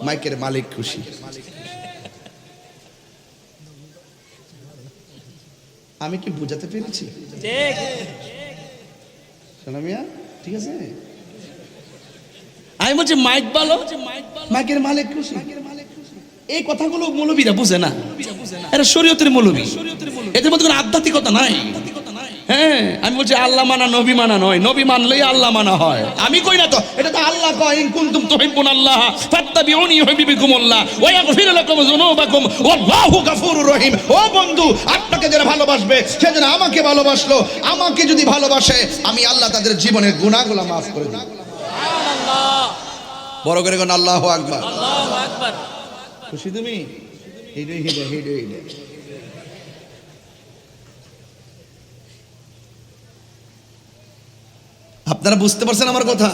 মাইকের মালিক খুশি। আমি কি বুঝাতে পেরেছি? ঠিক। শোনা মিয়া, ঠিক আছে? আমি বলছি মাইক ভালো, মাইকের মালিক খুশি। এই কথাগুলো মৌলবীরা বুঝে না, এরা শরীয়তের মৌলবী, এদের মধ্যে কোনো আধ্যাত্মিকতা নাই। হ্যাঁ, আমি বলছি আল্লাহ মানা নবী মানা নয়, নবী মানলেই আল্লাহ মানা হয়। আমি কই না তো, এটা তো আল্লাহ কয়, ইন কুনতুম তুহিব্বুনাল্লাহ ফাত্তাবিউনি ইউহিব্বুকুমুল্লাহ ওয়া ইয়াগফির লাকুম যুনুবাকুম ওয়াল্লাহু গাফুরুর রহিম। ও বন্ধু, আপনাকে যারা ভালোবাসবে সে যেন আমাকে ভালোবাসলো। আমাকে যদি ভালোবাসে আমি আল্লাহ তাদের জীবনের গুনাহগুলো মাফ করে দেব। সুবহানাল্লাহ। বড় করে কোন আল্লাহু আকবার। আল্লাহু আকবার। খুশি তুমি? হেডে হেডে হেডে হেডে। আপনারা বুঝতে পারছেন আমার কথা?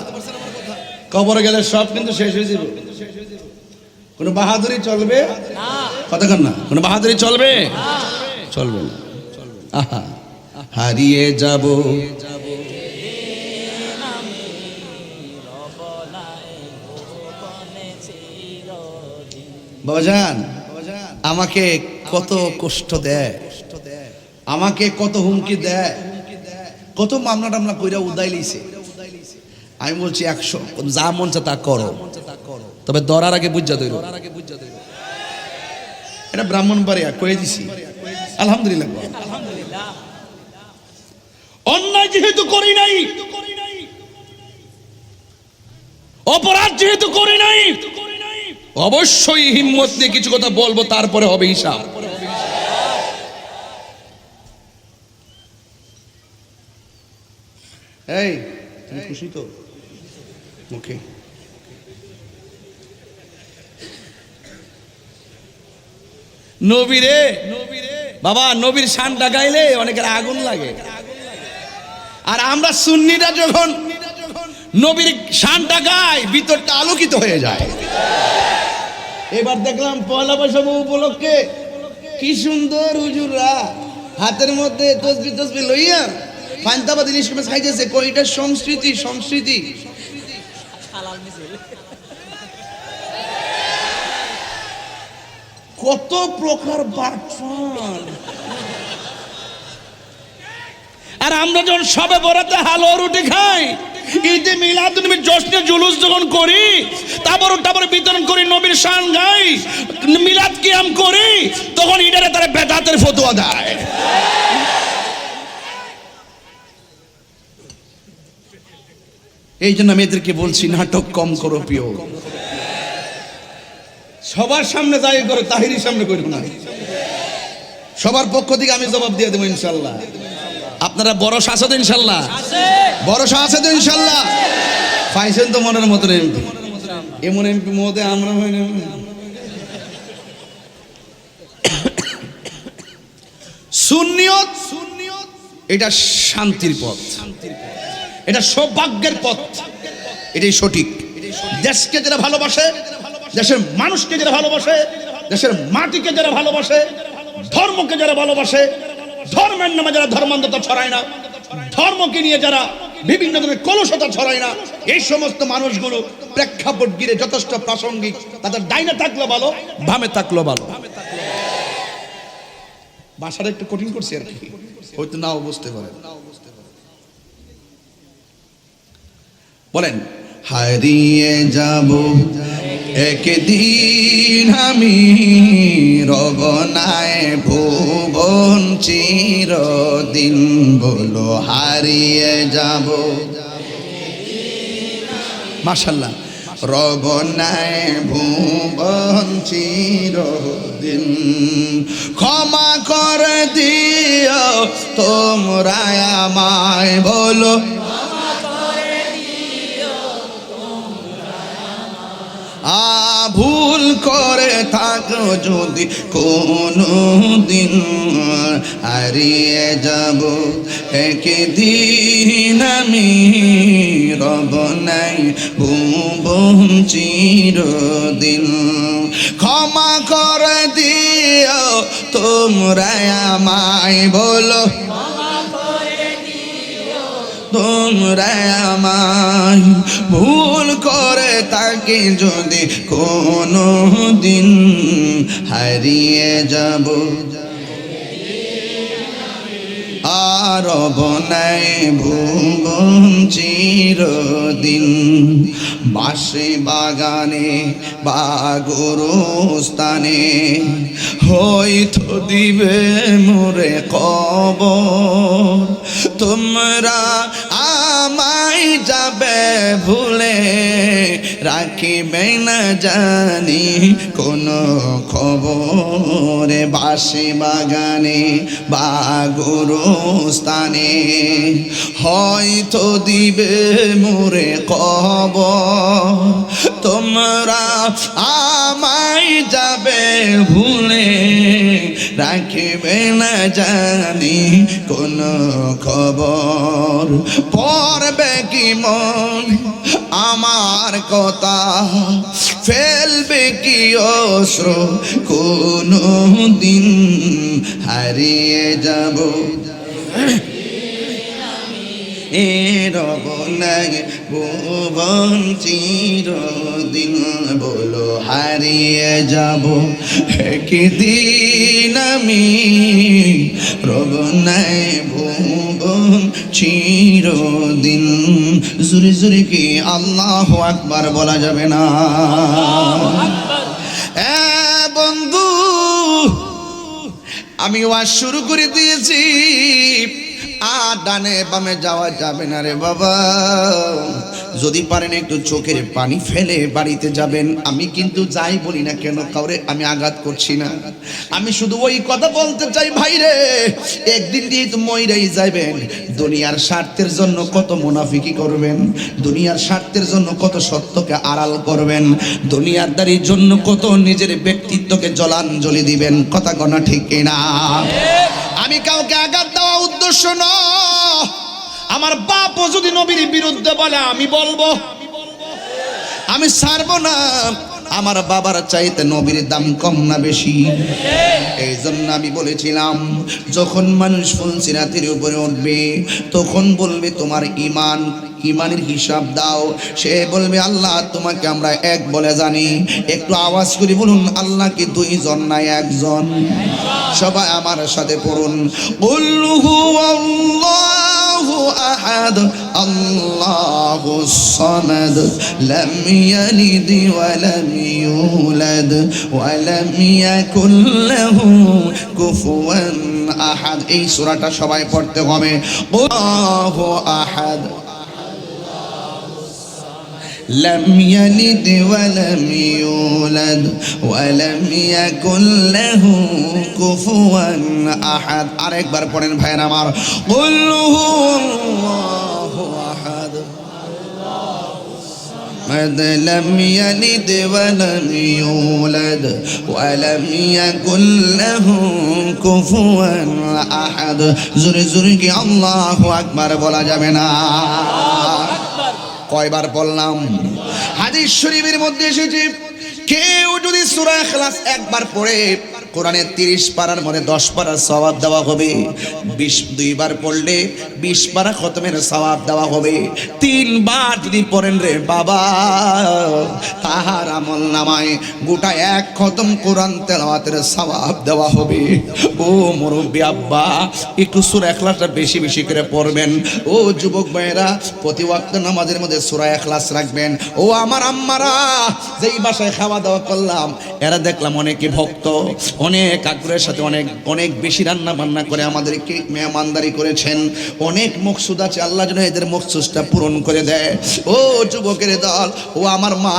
কবরে গেলে সব কিন্তু শেষ হয়ে যাবে, কোনো বাহাদুরি চলবে না, কথা কন না, কোনো বাহাদুরি চলবে চলবে না। আহা, হারিয়ে যাব বাবাজান, আমাকে কত কষ্ট দেয়, আমাকে কত হুমকি দেয়, কত মামলা টামলা কইরা উদাই লইছে। আমি বলছি 100 যা মন চা তা করো, তবে দরার আগে বুঝা দইল। এটা ব্রাহ্মণবাড়িয়া কয়ে দিছি, আলহামদুলিল্লাহ। আলহামদুলিল্লাহ। অন্যায় যেহেতু করি নাই, অপরাধ যেহেতু করি নাই, অবশ্যই হিম্মত নিয়ে কিছু কথা বলবো, তারপরে হবে হিসাব। এই তুমি খুশি তো? ওকে, নবীরে বাবা, নবীর শানটা গাইলে অনেকের আগুন লাগে। আর আমরা সুন্নিরা যখন নবীর শানটা গাই, ভিতরটা আলোকিত হয়ে যায়। এবার দেখলাম পয়লা বৈশাখ উপলক্ষে কি সুন্দর হুজুররা হাতের মধ্যে তসবি তসবি লইয়া পান্তাবাদ ইলিশ মাছ খাইতেছে। কইটা সংস্কৃতি, সংস্কৃতি। হালাল মিছিল। কত প্রকার বাটফান। আর আমরা যখন সবে বরাতে হালুয়া রুটি খাই, ঈদে মিলাদুন নবীর জশ্নে জুলুস যখন করি, তারপর বিতরণ করি, নবীর শান গাই, মিলাদ কিয়াম করি, তখন ইডারে তারা বেদাতের ফতোয়া দেয়। এই জন্য আমি এদেরকে বলছি, নাটক কম করো প্রিয়। সবার সামনে যাই করো, তাহিরির সামনে করো না। সবার পক্ষ থেকে আমি জবাব দিয়ে দেবো ইনশাল্লাহ। আপনারা ভরসা আছে তো ইনশাল্লাহ? ভরসা আছে তো ইনশাল্লাহ? পাইছেন তো মনের মতন এমপি। এমন এমপি মধ্যে আমরা হয় না। সুন্নিয়ত এটা শান্তির পথ, এটা সৌভাগ্যের পথ, এটাই সঠিক। দেশকে যারা ভালোবাসে, দেশের মানুষকে যারা ভালোবাসে, দেশের মাটিকে যারা ভালোবাসে, ধর্মকে যারা ভালোবাসে, ধর্মের নামে যারা ধর্মান্ধতা ছড়ায় না, ধর্মকে নিয়ে যারা বিভিন্ন ধরনের কলুষতা ছড়ায় না, এই সমস্ত মানুষগুলো প্রেক্ষাপট গিরে যথেষ্ট প্রাসঙ্গিক। তাদের ডাইনে থাকলো ভালো, বামে থাকলো ভালো। ভাষাটা একটু কঠিন করছি আর কি, হয়তো নাও বুঝতে পারেন। বলেন, হারিয়ে যাব একদিন আমি, রবনায় ভুবন চিরদিন। বলো হারিয়ে যাব, মাশাআল্লাহ, রবনায় ভুবন চিরদিন। ক্ষমা করে দিও তোমরা আমায়, বলো ভুল করে থাকো যদি কোনো দিন, হারিয়ে যাব একদিন আমি, রবনাই ভুবন চিরদিন। ক্ষমা করে দিও তোমরা আমায়, বলো তোমরা আমায়। ভুল করে তাকে যদি কোনো দিন, হারিয়ে যাব আর রবনাই ভুবন চিরদিন। বাঁশি বাগানে বা গোরস্থানে হয়তো দিবে মোরে কবর, তোমরা আমায় যাবে ভুলে, রাখিবে না জানি কোনো খবর। বাঁশি বাগানে বা গোরস্থানে হয়তো দিবে মোরে কবর, তোমরা আমায় যাবে ভুলে, রাখবে না জানি কোন খবর, পড়বে কি মন আমার কথা, ফেলবে কি অশ্রু কোনো দিন হারিয়ে যাব রব নাই ভুবন চিরদিন, বলো হারিয়ে যাব একদিন আমি, রব নাই ভুবন চিরদিন। জুরি জুরি কি আল্লাহু আকবার বলা যাবে না? বন্ধু, আমি ওয়াজ শুরু করে দিয়েছি, আর ডানে বামে যাওয়া যাবে না রে বাবা। যদি পারেন একটু চোখের পানি ফেলে বাড়িতে যাবেন। আমি কিন্তু যাই বলি না কেন কাউরে আমি আঘাত করছি না, আমি শুধু ওই কথা বলতে চাই ভাই রে, একদিন দিয়ে তো মইরাই যাইবেন। দুনিয়ার স্বার্থের জন্য কত মুনাফিকি করবেন, দুনিয়ার স্বার্থের জন্য কত সত্যকে আড়াল করবেন, দুনিয়ার দাঁড়ির জন্য কত নিজের ব্যক্তিত্বকে জলাঞ্জলি দিবেন। কথা গণা ঠিক কিনা? আমি কাউকে আঘাত দেওয়া উদ্দেশ্য নয়। আমার বাপও যদি নবীর বিরুদ্ধে বলে আমি বলবো, আমি ছাড়বো না। আমার বাবার চাইতে নবীর দাম কম না বেশি? এই জন্য আমি বলেছিলাম, যখন মানুষ ফুলসিরাতের উপরে উঠবে তখন বলবে তোমার ঈমান, ঈমানের হিসাব দাও। সে বলবে আল্লাহ তোমাকে আমরা এক বলে জানি। একটু আওয়াজ করে বলুন, আল্লাহ কি দুইজন না একজন? সবাই আমার সাথে পড়ুন, কুল হুয়াল্লাহু আহাদ আল্লাহুস সামাদ লাম ইয়ালিদ ওয়া লাম ইউলাদ ওয়া লাম ইয়াকুল লাহু কুফুয়ান আহাদ। এই সূরাটা সবাই পড়তে হবে। আল্লাহু আহাদ لم يلد ولم يولد ولم يكن له كفوا أحد। আরেকবার পড়েন ভাইরা আমার, قل هو الله أحد لم يلد ولم يولد ولم يكن له كفوا أحد। জোরে জোরে কি আল্লাহু আকবার বলা যাবে না? কয়বার বললাম? হাদিস শরীফের মধ্যে এসেছে, কেউ যদি সূরা ইখলাস একবার পড়ে কোরআনের 30 পারার মধ্যে 10 পারার সওয়াব দেওয়া হবে। 22 বার পড়লে 20 পারা খতমের সওয়াব দেওয়া হবে। 3 বার যদি পড়েন রে বাবা, তাহার আমল নামায় গোটা এক খতম কোরআন তেলাওয়াতের সওয়াব দেওয়া হবে। ও মুরব্বি আব্বা, একটু সূরা ইখলাসটা বেশি বেশি করে পড়বেন। ও যুবক ভাইরা, প্রতি ওয়াক্ত নামাজের মধ্যে সূরা ইখলাস রাখবেন। ও আমার আম্মারা, যেই বাসায় খাওয়া দাওয়া করলাম, এরা দেখলাম অনেকে ভক্ত, অনেক আগ্রহের সাথে অনেক অনেক বেশি রান্না বান্না করে আমাদেরকে মেহমানদারি করেছেন। অনেক মকসুদ আছে, আল্লাহ যেন এদের মকসুদটা পূরণ করে দেয়। ও যুবকের দল, ও আমার মা,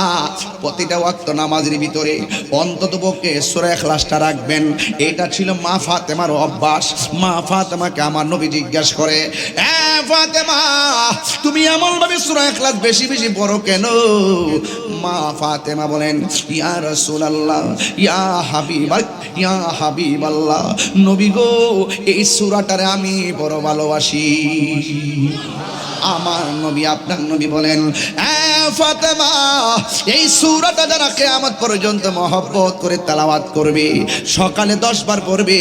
প্রতিটা ওয়াক্ত নামাজের ভিতরে অন্তত পক্ষে সূরা ইখলাসটা রাখবেন। এটা ছিল মা ফাতেমার অভ্যাস। মা ফাতেমাকে আমার নবী জিজ্ঞাসা করে, এ ফাতেমা, তুমি এমন ভাবে সূরা ইখলাস বেশি বেশি পড়ো কেন? মা ফাতেমা বলেন, ইয়া রাসূলুল্লাহ, ইয়া হাবিবাল্লাহ, নবী গো, এই সূরাটারে আমি বড় ভালোবাসি। আমার নবী, আপনার নবী বলেন, ফাতেমা, এই সূরাটা যারা কিয়ামত পর্যন্ত মহব্বত করে তেলাওয়াত করবে, সকালে 10 বার পড়বে,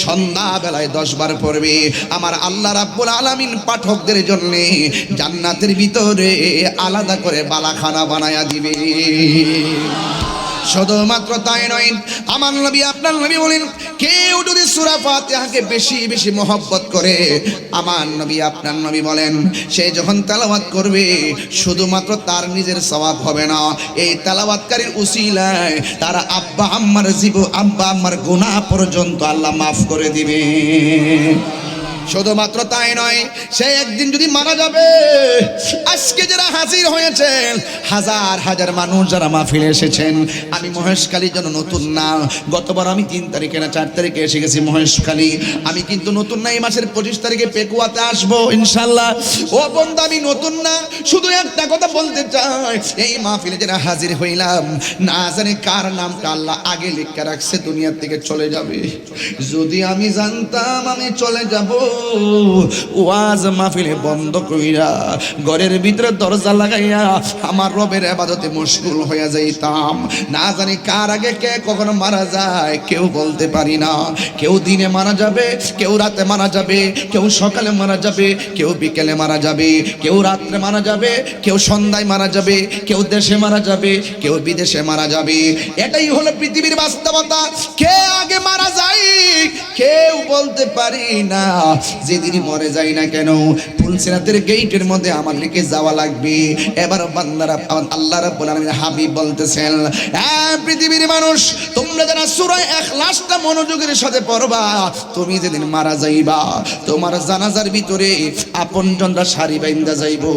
সন্ধ্যা বেলায় 10 বার পড়বে, আমার আল্লাহ রাব্বুল আলামিন পাঠকদের জন্য জান্নাতের ভিতরে আলাদা করে বালাখানা বানায়া দিবে। শুধুমাত্র তাই নয়, আমার নবী, আপনার নবী বলেন, কেউ যদি সূরা ফাতিহাকে বেশি বেশি মহব্বত করে, আমার নবী, আপনার নবী বলেন, সে যখন তেলাওয়াত করবে শুধুমাত্র তার নিজের সওয়াব হবে না, এই তেলাওয়াতকারীর উসিলায় তার আব্বা আম্মার গুনাহ পর্যন্ত আল্লাহ মাফ করে দিবে। শুধুমাত্র তাই নয়, সে একদিন যদি মারা যাবে, আজকে যারা হাজির হয়েছেন, হাজার হাজার মানুষ যারা মাহফিলে এসেছেন, আমি মহেশখালীর জন্য নতুন না। গতবার আমি 3 তারিখে না 4 তারিখে এসে গেছি মহেশখালী। আমি কিন্তু নতুন না, এই মাসের 25 তারিখে পেকুয়াতে আসবো ইনশাল্লাহ। ও বন্ধু, আমি নতুন না, শুধু একটা কথা বলতে চাই, এই মাহফিলে যারা হাজির হইলাম, না জানি কার নামটা আল্লাহ আগে লিখে রাখছে দুনিয়া থেকে চলে যাবে। যদি আমি জানতাম আমি চলে যাব, ওয়াজ মাহফিলে বন্ধ কইরা ঘরের ভিতরে দরজা লাগাইয়া আমার রবের ইবাদতে মশগুল হয়ে যাইতাম। না জানি কার আগে কে কখন মারা যায় কেউ বলতে পারি না। কেউ দিনে মারা যাবে, কেউ রাতে মারা যাবে, কেউ সকালে মারা যাবে, কেউ বিকেলে মারা যাবে, কেউ রাত্রে মারা যাবে, কেউ সন্ধ্যায় মারা যাবে, কেউ দেশে মারা যাবে, কেউ বিদেশে মারা যাবে। এটাই হলো পৃথিবীর বাস্তবতা। কে আগে মারা যায় কেউ বলতে পারি না। যেদিনই মরে যাই না কেন, ফুলসিরাতের গেটের মধ্যে আমার লিখে যাওয়া লাগবে। এবার বান্দারা, আল্লাহ রাব্বুল আলামিন হাবিব বলতেছেন, পৃথিবীর মানুষ, তোমরা যারা সূরা ইখলাসটা মনোযোগের সাথে পড়বা, তুমি যেদিন মারা যাইবা, তোমার জানাজার ভিতরে আপনজনরা সারি বাইন্দা যাইবো,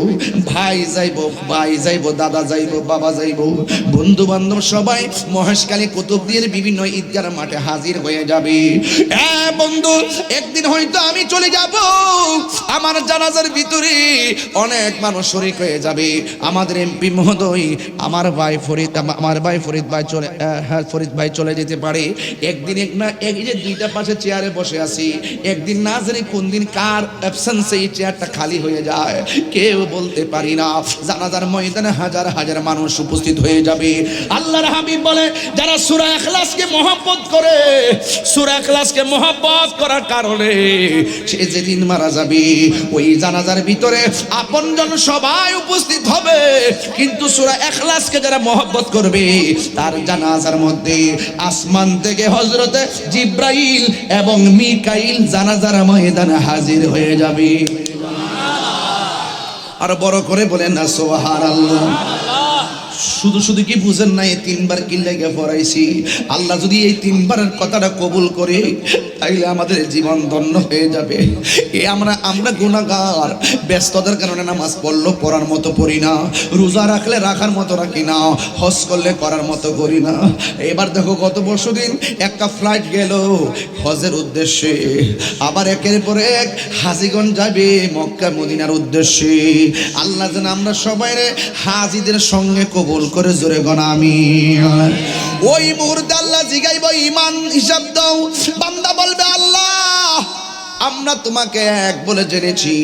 ভাই যাইবো, ভাই যাইবো, দাদা যাইবো, বাবা যাইবো, বন্ধু বান্ধব সবাই মহেশখালী কুতুবদিয়ার বিভিন্ন ঈদগার মাঠে হাজির হয়ে যাবে। বন্ধু, একদিন হয়তো আমি চলে যাব, আমার জানাজার ভিতরে অনেক মানুষ শরীক হয়ে যাবে। আমাদের এমপি মহোদয়, আমার ভাই ফরিদ ভাই ফরিদ ভাই চলে যেতে পারে একদিন। এই যে 2টা পাশে চেয়ারে বসে আছি, একদিন না জানি কোন দিন কার অ্যাবসেন্সে এই চেয়ারটা খালি হয়ে যায় কেউ বলতে পারি না। জানাজার ময়দানে হাজার হাজার মানুষ উপস্থিত হয়ে যাবে। আল্লাহর হাবিব বলে, যারা সূরা ইখলাসকে মহব্বত করে, সূরা ইখলাসকে মহব্বত করার কারণে সে যেদিন মারা যাবে, ওই জানাজার ভিতরে আপনজন সবাই উপস্থিত হবে, কিন্তু সূরা ইখলাসকে যারা মহব্বত করবে, তার জানাজার মধ্যে আসমান থেকে হযরতে জিবরাইল এবং মিকাইল জানাজার ময়দানে হাজির হয়ে যাবে। আর বড় করে বলেন না সুবহানাল্লাহ। শুধু শুধু কি বুঝেন না, এই 3 বার কি লেগে পড়াইছি। আল্লাহ যদি এই 3 বারের কথাটা কবুল করে, তাইলে আমাদের জীবন ধন্য হয়ে যাবে। আমরা গুনাহগার, ব্যস্ততার কারণে নামাজ পড়লেও পড়ার মতো পড়ি না, রোজা রাখলে রাখার মতো রাখি না, হজ করলে করার মতো করি না। এবার দেখো, গত পরশুদিন একটা ফ্লাইট গেল হজের উদ্দেশ্যে, আবার একের পর এক হাজীগণ যাবে মক্কা মদিনার উদ্দেশ্যে। আল্লাহ যেন আমরা সবাই হাজীদের সঙ্গে কবুল করে জোরে গনা আমিন। ওই মুহূর্তে আল্লাহ জিগাইব, ঈমান হিসাব দাও। বান্দা বলবে, আল্লাহ আমরা তোমাকে এক বলে জেনেছি,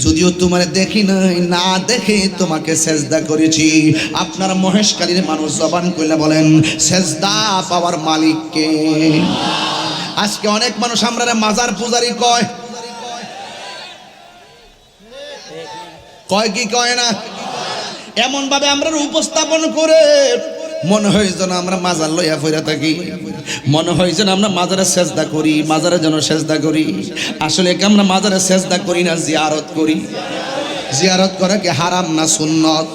যদিও তোমার দেখি নাই, না দেখে তোমাকে সেজদা করেছি। আপনার মহেশখালীর মানুষ জবান কইলা বলেন, সেজদা পাওয়ার মালিক কে? আজকে অনেক মানুষ আমরা মাজার পূজারি কয়, কি কয় না, এমন ভাবে আমরা উপস্থাপন করে মনে হয় যেন আমরা মাজার লইয়া ফিরে থাকি, মনে হয় যেন আমরা মাজারে সেজদা করি, মাজারে যেন সেজদা করি। আসলে কি আমরা মাজারে সেজদা করি না, জিয়ারত করি? জিয়ারত করা কি হারাম না সুন্নত?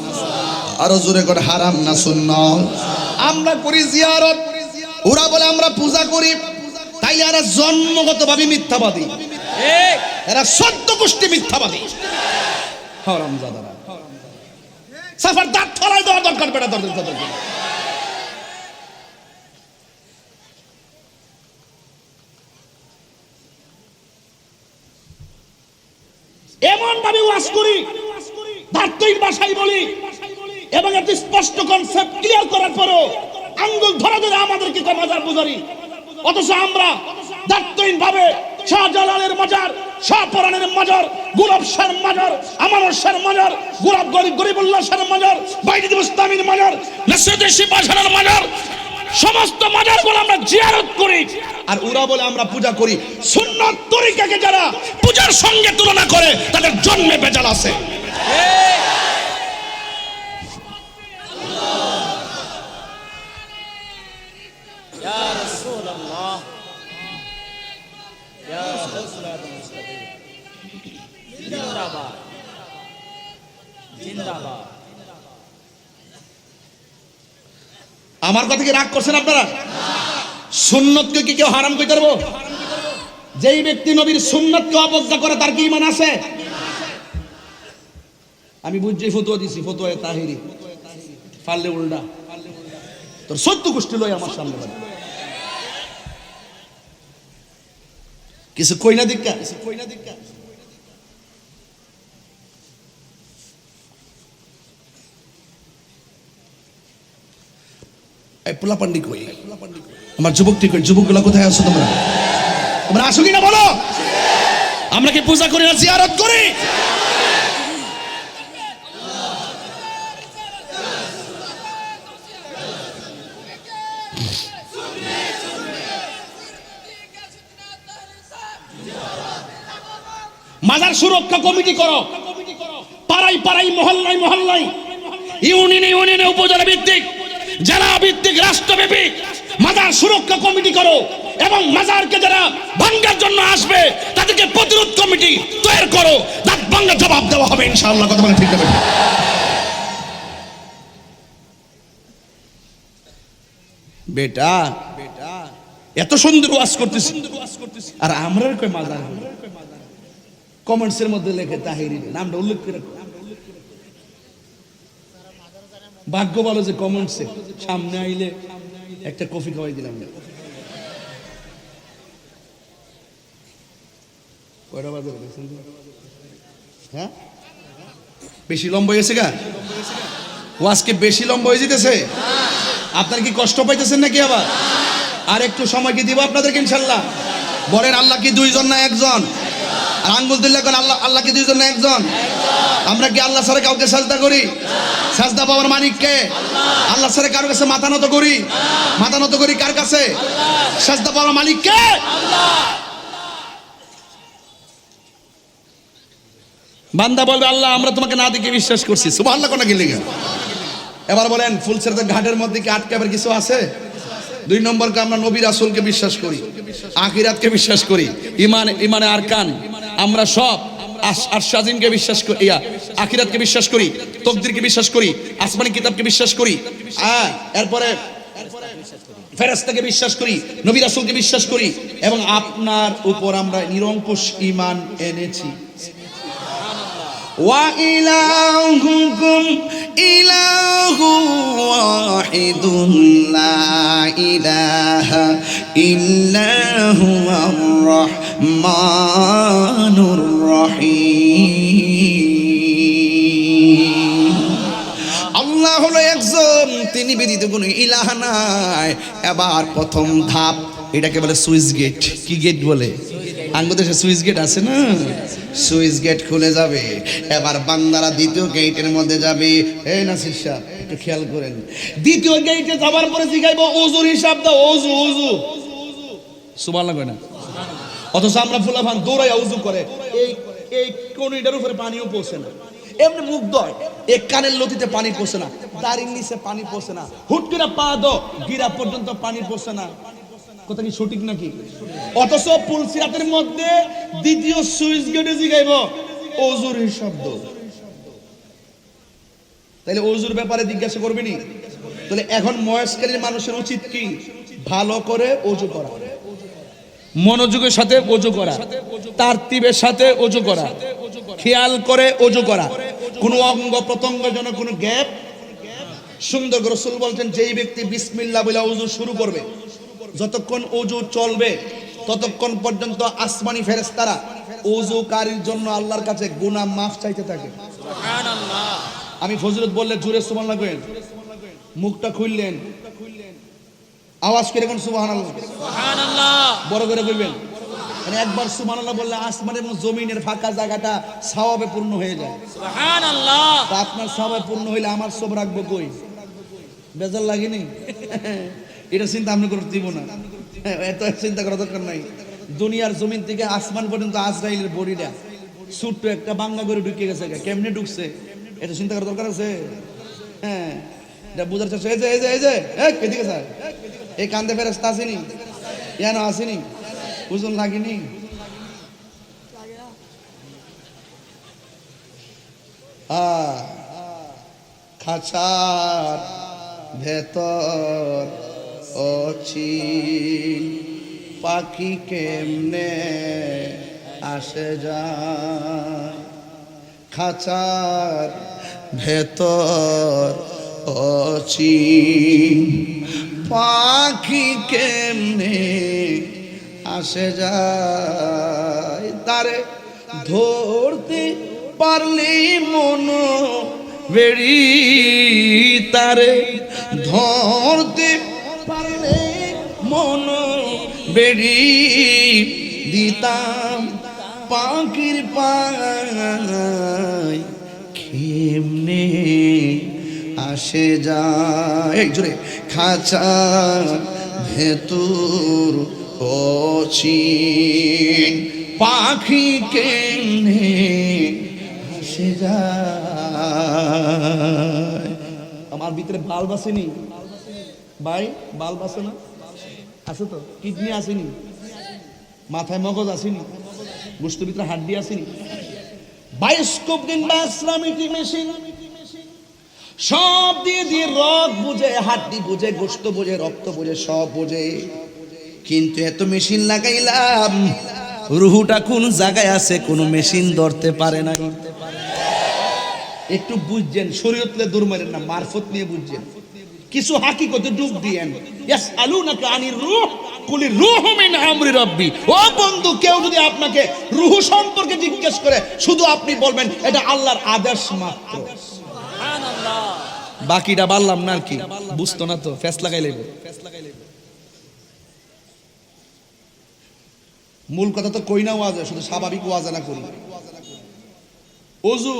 আরো জোরে করে, হারাম না সুন্নত? আমরা করি জিয়ারত, ওরা বলে আমরা পূজা করি। তাই এরা জন্মগতভাবে মিথ্যাবাদী, এরা 14 গোষ্ঠী মিথ্যাবাদী, হারামজাদারা। সাফার দাঁত ফলাই দেওয়া দরকার, বেটা দরকার। এমন ভাবে ওয়াজ করি, দার্থিক ভাষায় বলি, এবং একটি স্পষ্ট কনসেপ্ট ক্লিয়ার করার পরও আঙ্গুল ধরে ধরে আমাদেরকে মাজার পূজারি। অথচ আমরা দার্থিক ভাবে শাহজালালের মাজার, শাহপরানের মাজার, গোলাপ শাহর মাজার, আমানত শাহর মাজার, গোলাপ গরিবুল্লাহ শাহর মাজার, বাইজিদ বুস্তামির মাজার, নাসিরউদ্দিন শিববাই শাহর মাজার, সমস্ত মাজারগুলো আমরা জিয়ারত করি। আর ওরা বলে আমরা পূজা করি। সুন্নাত তরিকাকে যারা পূজার সঙ্গে তুলনা করে, তাদের জন্মে বেজাল আছে। ইয়া রাসূলুল্লাহ, ইয়া রাসূলুল্লাহ, জিন্দাবাদ, জিন্দাবাদ। আমার কথা কি রাগ করছেন আপনারা? সুন্নতকে কি কেউ হারাম কইতে পারবো? যেই ব্যক্তি নবীর সুন্নাতকে অবজ্ঞা করে তার কি ঈমান আছে? আমি বুঝছি ফতোয়া দিছি, ফতোয়া তাহিরি পারলে উল্টা তোর ১৪ গোষ্ঠী লই আমার সামনে বাড়ি। কিছু কই না দিক্কা, এই পোলা পান্ডি কই, আমার যুবকটি কই, যুবকগুলা কোথায় আছো তোমরা? তোমরা আসো কিনা বলো? আমরা কি পূজা করি না জিয়ারত করি? মাজার সুরক্ষা কমিটি করো, পাড়ায় পাড়ায়, মহল্লায় মহল্লায়, ইউনিয়নে ইউনিয়নে, উপজেলা ভিত্তিক, জেলা ভিত্তিক, রাষ্ট্রব্যাপী মাজার সুরক্ষা কমিটি করো এবং মাজারকে যারা ভাঙ্গার জন্য আসবে তাদেরকে প্রতিরোধ কমিটি তৈরি করো, দাঁত ভাঙ্গা জবাব দেওয়া হবে ইনশাআল্লাহ। কথা বলে ঠিক হবে? বেটা এত সুন্দর ওয়াজ করতেছি আর আমরা কই মাজার কমেন্টসের মধ্যে লেখে তাহিরি নামটা উল্লেখ করে। ভাগ্য ভালো যে কমেন্টসে সামনে আইলে একটা কফি খাওয়াই দিলাম। কয়টা বাজে হ্যাঁ? বেশি লম্বা হয়েছে গা ওয়াজকে, বেশি লম্বা হয়ে যেতেছে। আপনার কি কষ্ট পাইতেছেন নাকি? আবার আর একটু সময় কি দিব আপনাদেরকে ইনশাল্লাহ? বলেন আল্লাহ কি দুইজন না একজন? আর আঙ্গুল দিল্লা করেন আল্লাহ, আল্লাহ কি দুইজন না একজন? আমরা কি আল্লাহ ছাড়া কাউকে সাজদা করি? সাজদা পাওয়ার মালিককে? আল্লাহ ছাড়া কারোর কাছে মাথা নত করি? মাথা নত করি কার কাছে? সাজদা পাওয়ার মালিককে। বান্দা বলবে আল্লাহ আমরা তোমাকে না দেখে বিশ্বাস করছি, সুবহানাল্লাহ কোন গেলে। এবার বলেন ফুলছড়া ঘাটের মধ্যে কি আটকাবার কিছু আছে? 2 নম্বরকে আমরা নবী রাসূলকে বিশ্বাস করি, আখিরাতকে বিশ্বাস করি, ইমানে আরকান আমরা সব আরশাজিমকে বিশ্বাস করি, আখিরাতকে বিশ্বাস করি, তাকদীরকে বিশ্বাস করি, আসমানি কিতাবকে বিশ্বাস করি, এরপরে ফেরেশতাকে বিশ্বাস করি, নবী রাসূলকে বিশ্বাস করি এবং আপনার উপর আমরা নিরঙ্কুশ ঈমান এনেছি। ওয়া ইলাহুকুম ইলাহু ওয়াহিদুন লা ইলাহা ইল্লা হুয়ার রহমানুর রহিম। আল্লাহ হলো একজন, তিনি ব্যতীত কোনো ইলাহ নাই। এবার প্রথম ধাপ, এটাকে বলে সুইচ গেট। কি গেট বলে? বাংলাদেশে সুইচ গেট আছে না? সুইচ গেট খুলে যাবে। এবার বান্দারা দ্বিতীয় গেটের মধ্যে যাবে। এই নাসির সাহেব একটু খেয়াল করেন, দ্বিতীয় গেটে যাবার পরে জিগাইবো ওযুর হিসাব দাও, ওযু ওযু, সুবহানাল্লাহ কয় না? অথচ আমরা ফুলাফান দৌড়াইয়া ওযু করে, এই কোণিটার উপরে পানিও পৌঁছে না, এমনি মুখ দয়, এক কানের লতিতে পানি পৌঁছে না, দাড়ির নিচে পানি পৌঁছে না, হুট করে পা দো গিরা পর্যন্ত পানি পৌঁছে না। কথা কি সঠিক নাকি? অথচ পুলসিরাতের মধ্যে দ্বিতীয় সুইচ গেটে জিগাইব ওযুর হিসাব দাও। তাহলে ওযুর ব্যাপারে জিজ্ঞাসা করবে নি? তাহলে এখন ময়স্কারীর মানুষের উচিত কি? ভালো করে ওযু করা, মনোযোগের সাথে ওযু করা, তারতিবের সাথে ওযু করা, খেয়াল করে ওযু করা, কোনো অঙ্গ প্রত্যঙ্গ যেন কোনো গ্যাপ। সুন্দর রাসূল বলছেন যেই ব্যক্তি বিসমিল্লাহ বলে ওযু শুরু করবে, যতক্ষণ ওযু চলবে ততক্ষণ পর্যন্ত আসমানি ফেরেশতারা ওযুকারীর জন্য আল্লাহর কাছে গুনাহ মাফ চাইতে থাকে। সুবহানাল্লাহ। আমি ফজিলত বললে জোরে সুবহানাল্লাহ কইেন, মুখটা খুললেন, আওয়াজ করে কোন সুবহানাল্লাহ, সুবহানাল্লাহ বড় করে কইবেন। মানে একবার সুবহানাল্লাহ বললে আসমান এবং জমিনের ফাঁকা জায়গাটা সওয়াবে পূর্ণ হয়ে যায়। সুবহানাল্লাহ। তা আপনার সওয়াবে পূর্ণ হইলে আমার সব রাখবো কই? বেজার লাগেনি? এটা চিন্তা আমি করতে দিব না, এত চিন্তা করার দরকার নাই। দুনিয়ার জমিন থেকে আসমান পর্যন্ত আজরাইলের বডিটা ছোট্ট একটা বাঙ্গা করে ঢুকে গেছে, কেমনে ঢুকছে এটা চিন্তা করার দরকার আছে? হ্যাঁ, এটা বুঝার চেষ্টা। এই যে এই যে এই যে এদিকে স্যার, এই কান্দে ফেরেশতা আসেনি, কেন আসেনি? ওজন লাগেনি? খাঁচার ভেতর অচিন পাখি কেমনে আসে যায় খাঁচার ভেতর অচিন পাখি কেমনে আসে যায় তারে ধরতে পারলে মন বেড়ি তারে ধরতে পারলে মন বেড়ি দিতাম পাখির পায় কেমনে আসে যায় জোরে খাঁচা ভেতর অচিন পাখি কেমনে আসে যায় আমার ভিতরে বাল্ব আসেনি ভাই বাল্ব আছে না আছে তো কিডনি আসেনি মাথায় মগজ আসেনি গোশতের ভিতরে হাড্ডি আসেনি বায়োস্কোপ দিন বা ইসলামিক মেশিন সব দিয়ে দিয়ে রক বুঝে হাড্ডি বুঝে গোশত বুঝে রক্ত বুঝে সব বুঝে কিন্তু এত মেশিন লাগাইলাম রুহুটা কোন জায়গায় আছে কোনো মেশিন ধরতে পারে না একটু বুঝছেন শরীয়তলে দূর মারেন না মারফত নিয়ে বুঝছেন কিছু হাকিকতে ডুব দিয়েন ইয়াসআলুনাকা আনির রূহ কুলির রূহু মিন আমরি রাব্বি ও বন্ধু কেউ যদি আপনাকে রূহ সম্পর্কে জিজ্ঞেস করে শুধু আপনি বলবেন এটা আল্লাহর আদেশ মাত্র সুবহানাল্লাহ বাকিটা বললাম না আর কি বুঝতো না তো ফেস লাগাই লইব মূল কথা তো কই না ওয়াজে শুধু স্বাভাবিক ওয়াজে না করি ওযু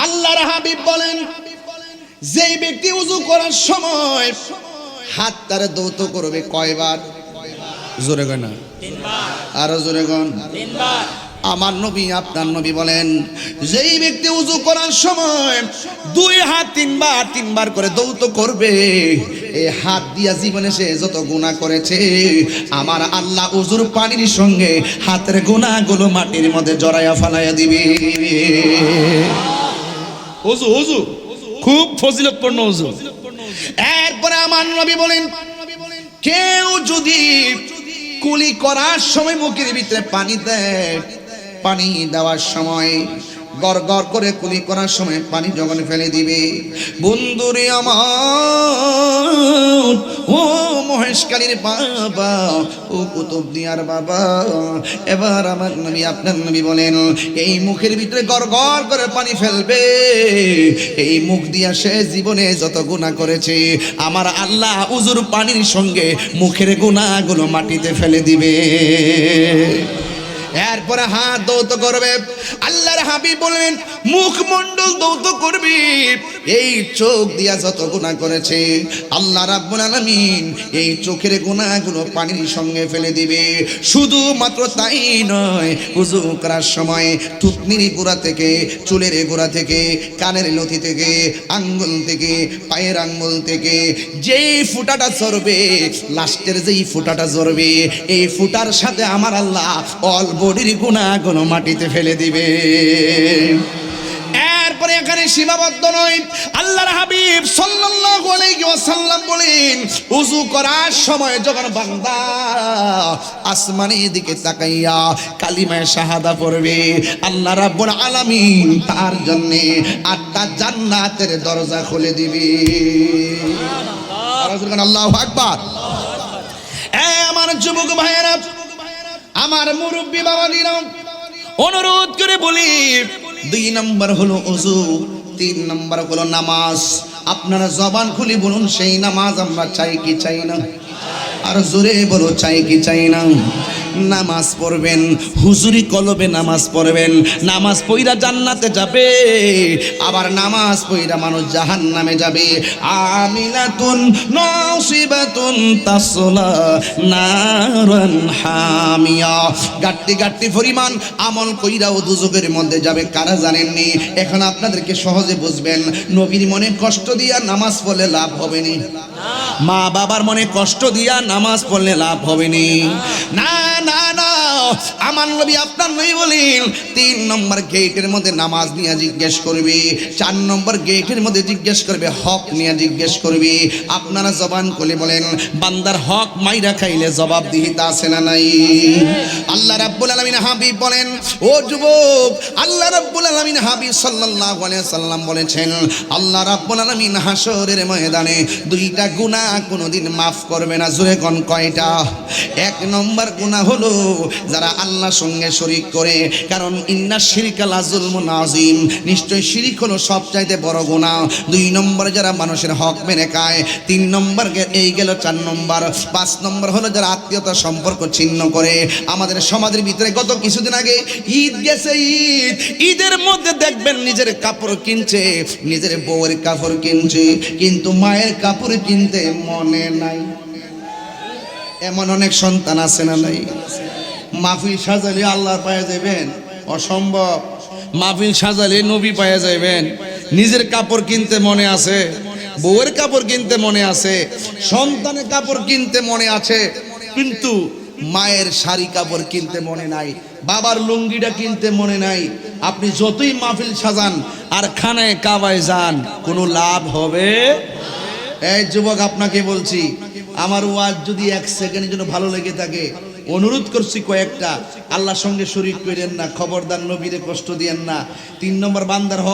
আল্লাহর হাবিব বলেন যেই ব্যক্তি ওযু করার সময় হাত তারে দৌত করবে কয়বার জোরে কয় না তিনবার আরো জোরে কোন তিনবার আমার নবী আপনার নবী বলেন যেই ব্যক্তি ওযু করার সময় দুই হাত তিনবার করে দৌত করবে এই হাত দিয়া জীবনে সে যত গুনাহ করেছে আমার আল্লাহ ওযুর পানির সঙ্গে হাতের গুনাহগুলো মাটির মধ্যে জড়াইয়া ফালাইয়া দিবে ওযু ওযু খুব ফজিলতপূর্ণ ওযু এরপরে আমার নবী বলেন কেউ যদি কুলি করার সময় মুখের ভিতরে পানি দেয় পানি দেওয়ার সময় গড় গড় করে কুলি করার সময় পানি যখন ফেলে দিবে বন্ধুরে আমার ও মহেশকালীর বাবা ও কুতুবদিয়ার বাবা এবার আমার নবী আপনার নবী বলেন এই মুখের ভিতরে গড় গড় করে পানি ফেলবে এই মুখ দিয়া সে জীবনে যত গুনাহ করেছে আমার আল্লাহ উজুর পানির সঙ্গে মুখের গুনাহগুলো মাটিতে ফেলে দিবে এরপরে হাত দৌত করবে আল্লাহর হাবিব বলেন মুখমণ্ডল দৌত করবি এই চোখ দিয়া যত গুনাহ করেছে আল্লাহ রাব্বুল আলামিন এই চোখের গুনাহগুলো পানির সঙ্গে ফেলে দিবে শুধুমাত্র তাই নয় ওযু করার সময় থুতনির গোড়া থেকে চুলের গোড়া থেকে কানের লতি থেকে আঙ্গুল থেকে পায়ের আঙ্গুল থেকে যেই ফুটাটা ঝরবে লাস্টের যেই ফুটাটা ঝরবে এই ফুটার সাথে আমার আল্লাহ অল বডির গুনাহগুলো মাটিতে ফেলে দিবে এরপরে এখানে সীমাবদ্ধ নয় আল্লাহর হাবিব সাল্লাল্লাহু আলাইহি ওয়াসাল্লাম বলেন ওযু করার সময় যখন বান্দা আসমানের দিকে তাকাইয়া কালিমায়ে শাহাদা পড়বে আল্লাহ রাব্বুল আলামিন তার জন্য 8টা জান্নাতের দরজা খুলে দিবে সুবহানাল্লাহ আল্লাহু আকবার আমার যুবক ভাইয়েরা আমার মুরব্বি বাবাজিরা অনুরোধ করে বলি 2 নম্বর হলো ওযু 3 নম্বর হলো নামাজ আপনারা জবান খুলে বলুন সেই নামাজ আমরা চাই কি চাই না আর জোরে বলো চাই কি চাই না নামাজ পড়বেন হুজুরি কলবে নামাজ পড়বেন নামাজ পড়া জান্নাতে যাবে আবার নামাজ পড়া মানুষ জাহান্নামে যাবে আমিলাতুন নাসিবাতুন তাসলা নারান হামিয়া গাট্টি গাট্টি পরিমাণ আমল কইরাও দুজকের মধ্যে যাবে কারা জানেননি এখন আপনাদেরকে সহজে বুঝবেন নবীর মনে কষ্ট দিয়া নামাজ পড়লে লাভ হবে না মা বাবার মনে কষ্ট দিয়া নামাজ পড়লে লাভ হবে না না না আমার নবী আপনার নবী বলেন 3 নম্বর গেটের মধ্যে নামাজ নিয়ে জিজ্ঞেস করবে, 4 নম্বর গেটের মধ্যে জিজ্ঞেস করবে, হক নিয়ে জিজ্ঞেস করবে। আপনারা জবান খুলে বলেন, বান্দার হক মাইরা খাইলে জবাবদিহিতা আছে না নাই? আল্লাহ রাব্বুল আলামিন হাবিব বলেন, ও যুবক, আল্লাহ রাব্বুল আলামিন হাবিব সাল্লাল্লাহু আলাইহি সাল্লাম বলেছেন, আল্লাহ রাব্বুল আলামিন হাসরের ময়দানে 2টা গুনাহ কোনোদিন মাফ করবে না। জোরে কোন কয়টা? 1 নম্বর গুনাহ হলো যারা আল্লাহর সঙ্গে শরীক করে, কারণ ইন্না শিরকা লাযুলমুন আযীম, নিশ্চয় শিরিক হলো সবচাইতে বড় গুনাহ। 2 নম্বর যারা মানুষের হক মেনে খায়। 3 নম্বর এই গেল 4 নম্বর। 5 নম্বর হলো যারা আত্মীয়তা সম্পর্ক ছিন্ন করে। আমাদের সমাজের ভিতরে গত কিছুদিন আগে ঈদ গেছে, ঈদের মধ্যে দেখবেন নিজের কাপড় কিনছে, নিজের বউয়ের কাপড় কিনছে, কিন্তু মায়ের কাপড় কিনতে মনে নাই। এমন অনেক সন্তান আছে না নাই? মাহফিল সাজালে আল্লাহর পায়ে যাবেন, অসম্ভব। মাহফিল সাজালে নবী পায়ে যাবেন। নিজের কাপড় কিনতে মনে আছে, বউয়ের কাপড় কিনতে মনে আছে, সন্তানের কাপড় কিনতে মনে আছে, কিন্তু মায়ের শাড়ি কাপড় কিনতে মনে নাই, বাবার লুঙ্গিটা কিনতে মনে নাই। আপনি যতই মাহফিল সাজান আর খানায় কাবায় যান, কোনো লাভ হবে? এই যুবক, আপনাকে বলছি, আমার ওয়াজ যদি 1 সেকেন্ডের জন্য ভালো লেগে থাকে, অনুরোধ করছি কয়েকটা, আল্লাহর সঙ্গে শরীক করেন না, খবরদার নবীরে কষ্ট দিয়েন না। 3 নম্বর বান্দার হক